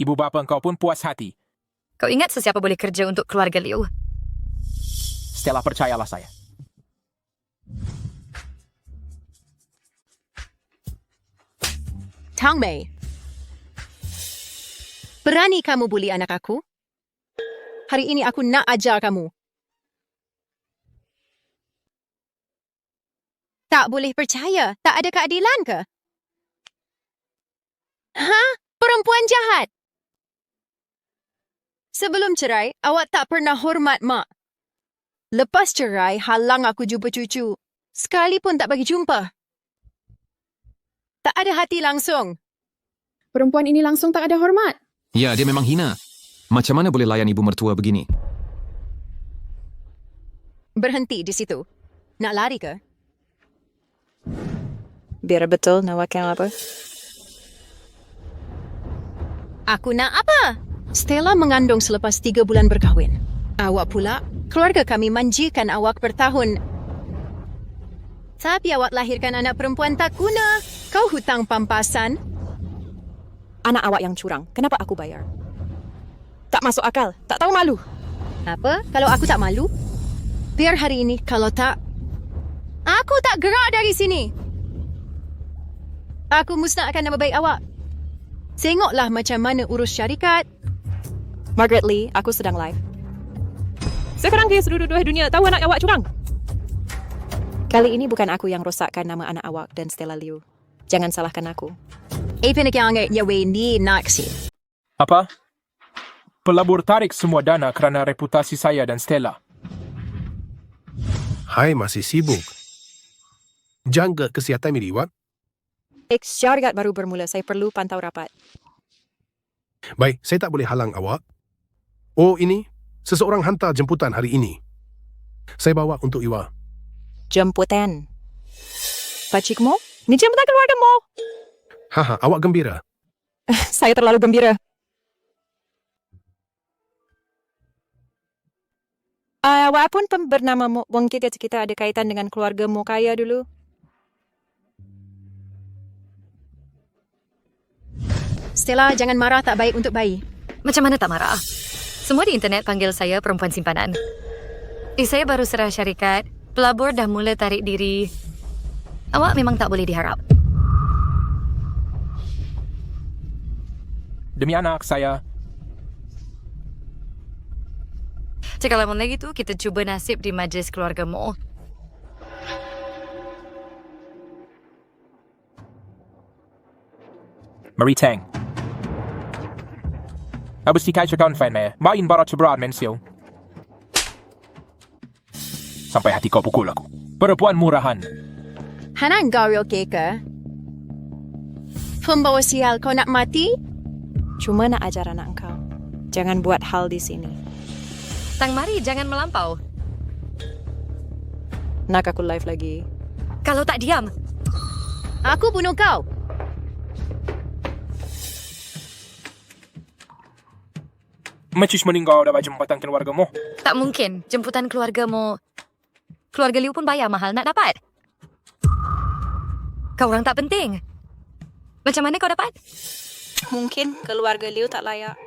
ibu bapa engkau pun puas hati. Kau ingat sesiapa boleh kerja untuk keluarga Liu? Stella, percayalah saya. Tang Mei. Berani kamu buli anak aku? Hari ini aku nak ajar kamu. Tak boleh percaya. Tak ada keadilan ke? Sebelum cerai, awak tak pernah hormat mak. Lepas cerai, halang aku jumpa cucu. Sekalipun tak bagi jumpa. Tak ada hati langsung. Perempuan ini langsung tak ada hormat. Ya, dia memang hina. Macam mana boleh layan ibu mertua begini? Berhenti di situ. Nak lari ke? Biar betul nak wakil apa? Aku nak apa? Stella mengandung selepas 3 bulan berkahwin. Awak pula, keluarga kami manjikan awak bertahun. Tapi awak lahirkan anak perempuan tak guna. Kau hutang pampasan. Anak awak yang curang. Kenapa aku bayar? Tak masuk akal. Tak tahu malu. Apa? Kalau aku tak malu? Biar hari ini, kalau tak... Aku tak gerak dari sini. Aku musnahkan nama baik awak. Tengoklah macam mana urus syarikat. Margaret Lee, aku sedang live. Sekarang dia seluruh dunia tahu anak awak curang. Kali ini bukan aku yang rosakkan nama anak awak dan Stella Liu. Jangan salahkan aku. Apa? Pelabur tarik semua dana kerana reputasi saya dan Stella. Hai, masih sibuk. Jaga kesihatan Miriwat. Syarikat baru bermula. Saya perlu pantau rapat. Baik, saya tak boleh halang awak. Oh, ini seseorang hantar jemputan hari ini. Saya bawa untuk Iwa. Jemputan. Pakcikmu? Ni jemputan keluargamu. Haha, awak gembira. Saya terlalu gembira. Awak pun bernama Wong kita ada kaitan dengan keluargamu kaya dulu. Stella, jangan marah, tak baik untuk bayi. Macam mana tak marah? Semua di internet panggil saya perempuan simpanan. Saya baru serah syarikat. Pelabur dah mula tarik diri. Awak memang tak boleh diharap. Demi anak saya. Cakap lama lagi tu, kita cuba nasib di majlis keluargamu. Marie Tang. Abis di kaca kawan fan maya. Main barat seberat mensiu. Sampai hati kau pukul aku. Perempuan murahan. Hanang kau okey ke? Pembawa sial, kau nak mati? Cuma nak ajar anak kau. Jangan buat hal di sini. Tang Mari, jangan melampau. Nak aku live lagi? Kalau tak diam. Aku bunuh kau. Macis meninggal dapat jemputan keluargamu. Tak mungkin. Jemputan keluargamu. Keluarga Liu pun bayar mahal nak dapat. Kau orang tak penting. Macam mana kau dapat? Mungkin keluarga Liu tak layak.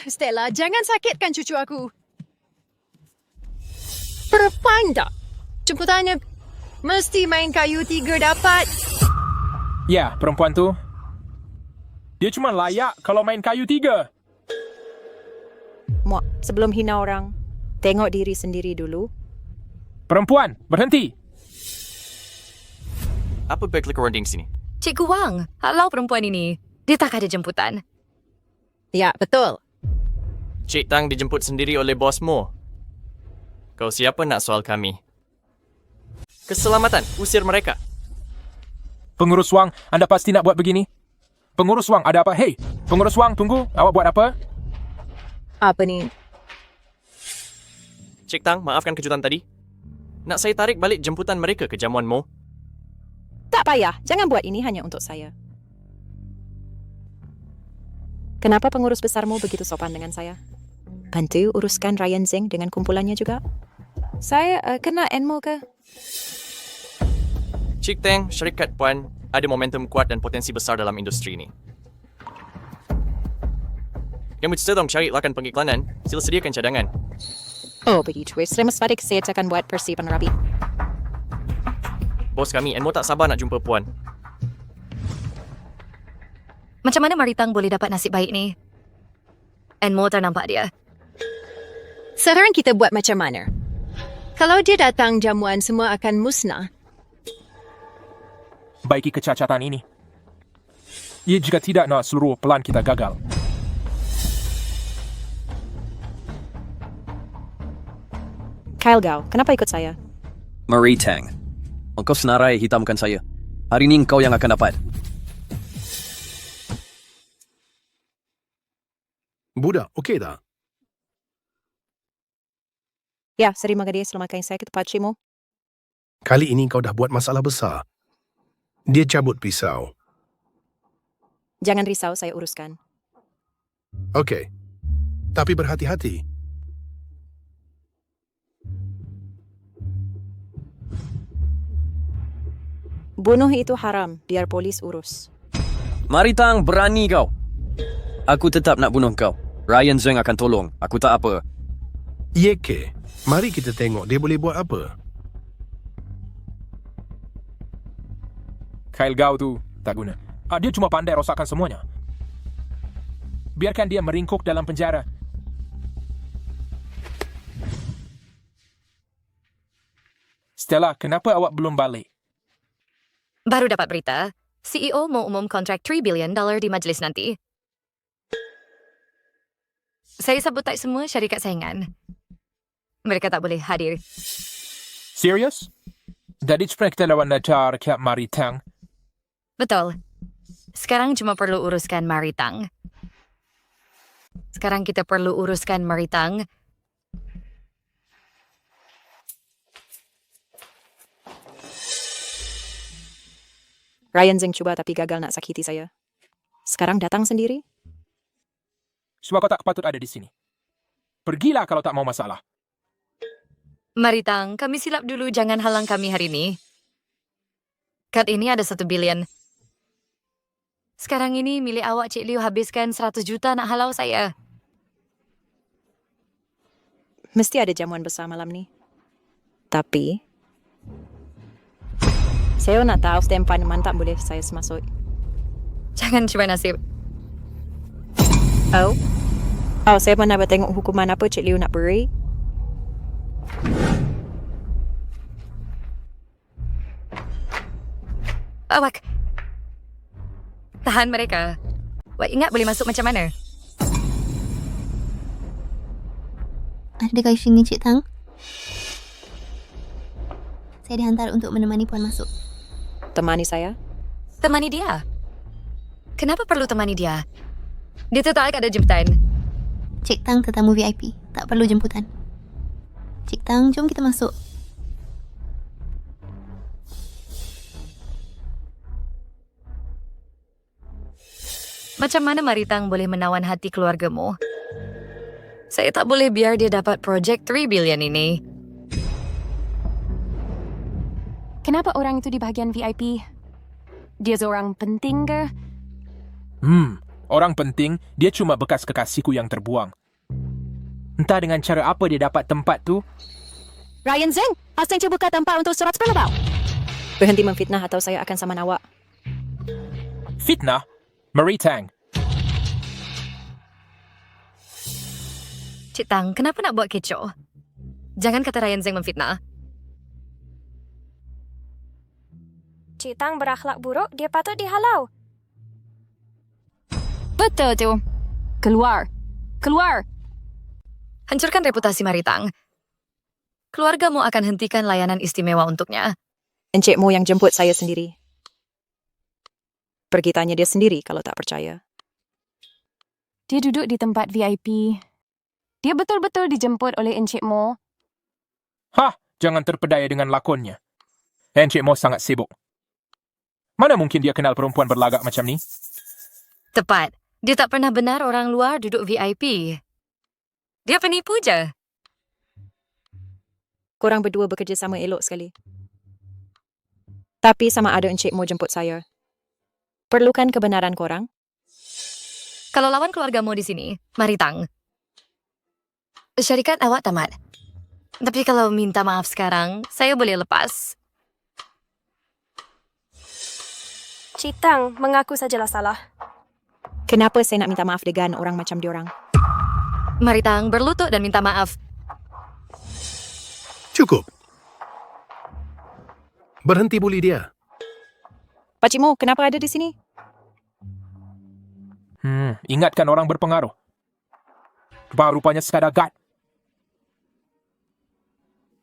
Stella, jangan sakitkan cucu aku. Perempuan tak? Jemputannya mesti main kayu 3 dapat. Ya, perempuan tu. Dia cuma layak kalau main kayu 3. Muak, sebelum hina orang, tengok diri sendiri dulu. Perempuan, berhenti. Apa baiklah korang di sini? Cikgu Wang, halau perempuan ini. Dia tak ada jemputan. Ya, betul. Cik Tang dijemput sendiri oleh bosmu. Kau siapa nak soal kami? Keselamatan, usir mereka. Pengurus Wang, anda pasti nak buat begini? Pengurus Wang, ada apa? Hei, pengurus Wang, tunggu. Awak buat apa? Apa ni? Cik Tang, maafkan kejutan tadi. Nak saya tarik balik jemputan mereka ke jamuanmu? Tak payah, jangan buat ini hanya untuk saya. Kenapa pengurus besarmu begitu sopan dengan saya? Bantu uruskan Ryan Zeng dengan kumpulannya juga. Saya kena enmo ke? Cik Tang, syarikat Puan ada momentum kuat dan potensi besar dalam industri ini. Kamu sedang cari lakan pengiklanan, sila sediakan cadangan. Oh, begitu. Selamat Svadik, saya akan buat persiapan rapi. Bos kami, Enmo tak sabar nak jumpa Puan. Macam mana Maritang boleh dapat nasib baik ni? Enmo ternampak dia. Sekarang kita buat macam mana? Kalau dia datang jamuan, semua akan musnah. Baiki kecacatan ini. Ia jika tidak nak seluruh pelan kita gagal. Kyle Gao, kenapa ikut saya? Marie Tang. Engkau senarai hitamkan saya. Hari ini engkau yang akan dapat. Budak, okey tak? Ya, terima kasih selamatkan saya ke tempat Cik Mo. Kali ini kau dah buat masalah besar. Dia cabut pisau. Jangan risau, saya uruskan. Okey. Tapi berhati-hati. Bunuh itu haram, biar polis urus. Marie Tang, berani kau. Aku tetap nak bunuh kau. Ryan Zeng akan tolong. Aku tak apa. Yeke, mari kita tengok dia boleh buat apa. Kyle Gao tu tak guna. Dia cuma pandai rosakkan semuanya. Biarkan dia meringkuk dalam penjara. Stella, kenapa awak belum balik? Baru dapat berita, CEO mau umum kontrak $3 billion di majlis nanti. Saya sabotaj semua syarikat saingan. Mereka tak boleh hadir. Serius? Jadi sebenarnya kita lawan najar ke Marie Tang? Betul. Sekarang cuma perlu uruskan Marie Tang. Ryan Zeng cuba tapi gagal nak sakiti saya. Sekarang datang sendiri? Sebab kau tak patut ada di sini. Pergilah kalau tak mau masalah. Marie Tang, kami silap dulu, jangan halang kami hari ini. Kad ini ada 1 bilion. Sekarang ini milik awak, Cik Liu, habiskan 100 juta nak halau saya. Mesti ada jamuan besar malam ni. Tapi saya nak tahu stempan mantap boleh saya semasuk. Jangan cuba nasib. Oh, saya pernah bertengok hukuman apa Cik Liu nak beri. Awak. Tahan mereka. Awak ingat boleh masuk macam mana? Ada kat sini, Cik Tang. Saya dihantar untuk menemani Puan masuk. Temani saya? Temani dia? Kenapa perlu temani dia? Dia tak ada jemputan. Cik Tang tetamu VIP. Tak perlu jemputan. Cik Tang, jom kita masuk. Macam mana Marie Tang boleh menawan hati keluargamu? Saya tak boleh biar dia dapat projek 3 billion ini. Kenapa orang itu di bahagian VIP? Dia seorang penting ke? Orang penting, dia cuma bekas kekasihku yang terbuang. Entah dengan cara apa dia dapat tempat tu. Ryan Zeng, asing cuba buka tempat untuk surat pelabau. Berhenti memfitnah atau saya akan saman awak. Fitnah? Marie Tang. Cik Tang, kenapa nak buat kecoh? Jangan kata Ryan Zeng memfitnah. Cik Tang berakhlak buruk, dia patut dihalau. Betul tu. Keluar. Keluar. Hancurkan reputasi Marie Tang. Keluargamu akan hentikan layanan istimewa untuknya. Encik Mo yang jemput saya sendiri. Pergi tanya dia sendiri kalau tak percaya. Dia duduk di tempat VIP. Dia betul-betul dijemput oleh Encik Mo. Jangan terpedaya dengan lakonnya. Encik Mo sangat sibuk. Mana mungkin dia kenal perempuan berlagak macam ni? Tepat. Dia tak pernah benar orang luar duduk VIP. Dia penipu je. Korang berdua bekerja sama elok sekali. Tapi sama ada Encik Mo jemput saya. Perlukan kebenaran korang? Kalau lawan keluargamu di sini, Marie Tang. Syarikat awak tamat. Tapi kalau minta maaf sekarang, saya boleh lepas. Cik Tang, mengaku sajalah salah. Kenapa saya nak minta maaf dengan orang macam diorang? Marie Tang, berlutut dan minta maaf. Cukup. Berhenti buli dia. Pak Cik Mo, kenapa ada di sini? Ingatkan orang berpengaruh. Rupanya sekadar gad.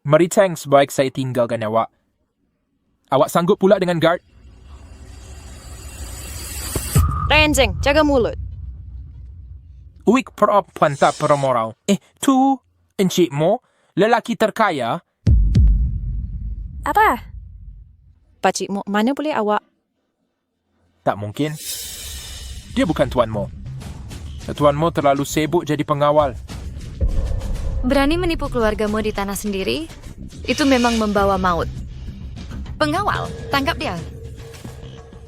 Meritang sebaik saya tinggalkan awak. Awak sanggup pula dengan guard? Ryan Zeng, jaga mulut. Uik perempuan tak peramorau. Tu, Encik Mo, lelaki terkaya. Apa? Pakcik Mo, mana boleh awak? Tak mungkin. Dia bukan Tuan Mo. Tuan Mo terlalu sibuk jadi pengawal. Berani menipu keluargamu di tanah sendiri? Itu memang membawa maut. Pengawal, tangkap dia.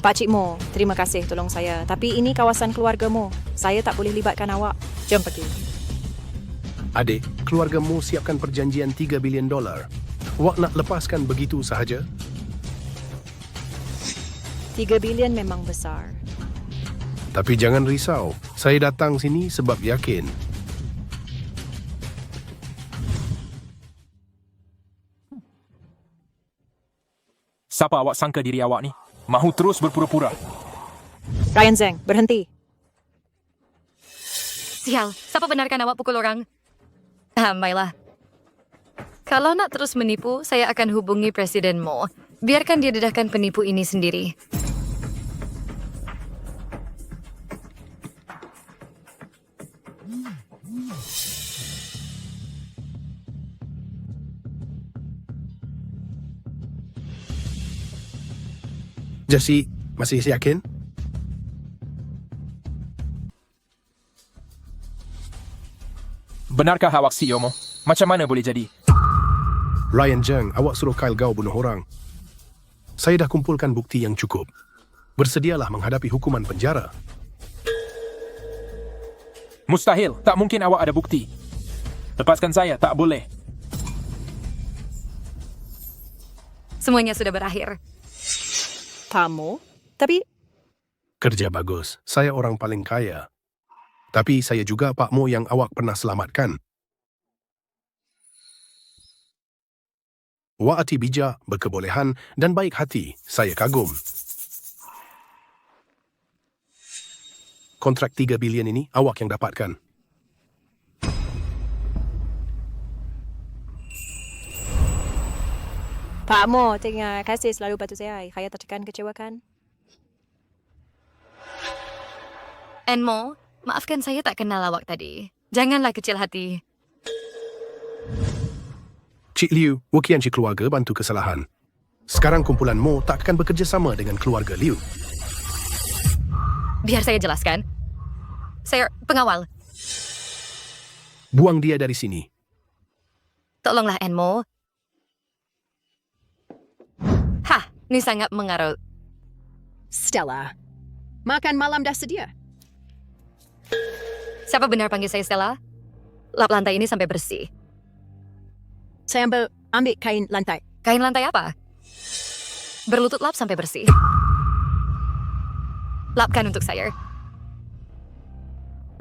Pakcik Mo, terima kasih tolong saya. Tapi ini kawasan keluargamu. Saya tak boleh libatkan awak. Jom pergi. Adik, keluargamu siapkan perjanjian $3 bilion. Awak nak lepaskan begitu sahaja? 3 bilion memang besar. Tapi jangan risau. Saya datang sini sebab yakin. Siapa awak sangka diri awak ni? Mahu terus berpura-pura. Ryan Zeng, berhenti. Sial, siapa benarkan awak pukul orang? Baiklah. Kalau nak terus menipu, saya akan hubungi Presiden Mo. Biarkan dia dedahkan penipu ini sendiri. Jesse, masih yakin? Benarkah awak CEO Mo? Macam mana boleh jadi? Ryan Zeng, awak suruh Kyle Gao bunuh orang. Saya dah kumpulkan bukti yang cukup. Bersedialah menghadapi hukuman penjara. Mustahil. Tak mungkin awak ada bukti. Lepaskan saya. Tak boleh. Semuanya sudah berakhir. Kamu? Tapi... Kerja bagus. Saya orang paling kaya. Tapi saya juga Pak Mo yang awak pernah selamatkan. Awak hati bijak, berkebolehan dan baik hati. Saya kagum. Kontrak 3 bilion ini awak yang dapatkan. Pak Mo, terima kasih selalu bantu saya. Saya takkan kecewakan. Mo, maafkan saya tak kenal awak tadi. Janganlah kecil hati. Cik Liu, wakilan cik keluarga bantu kesalahan. Sekarang kumpulan Mo tak akan bekerjasama dengan keluarga Liu. Biar saya jelaskan. Saya pengawal. Buang dia dari sini. Tolonglah Mo. Hah, ini sangat mengarut. Stella, makan malam dah sedia. Siapa benar panggil saya Stella? Lap lantai ini sampai bersih. Saya ambil kain lantai. Kain lantai apa? Berlutut lap sampai bersih. Lapkan untuk saya.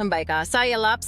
Baiklah, saya lap.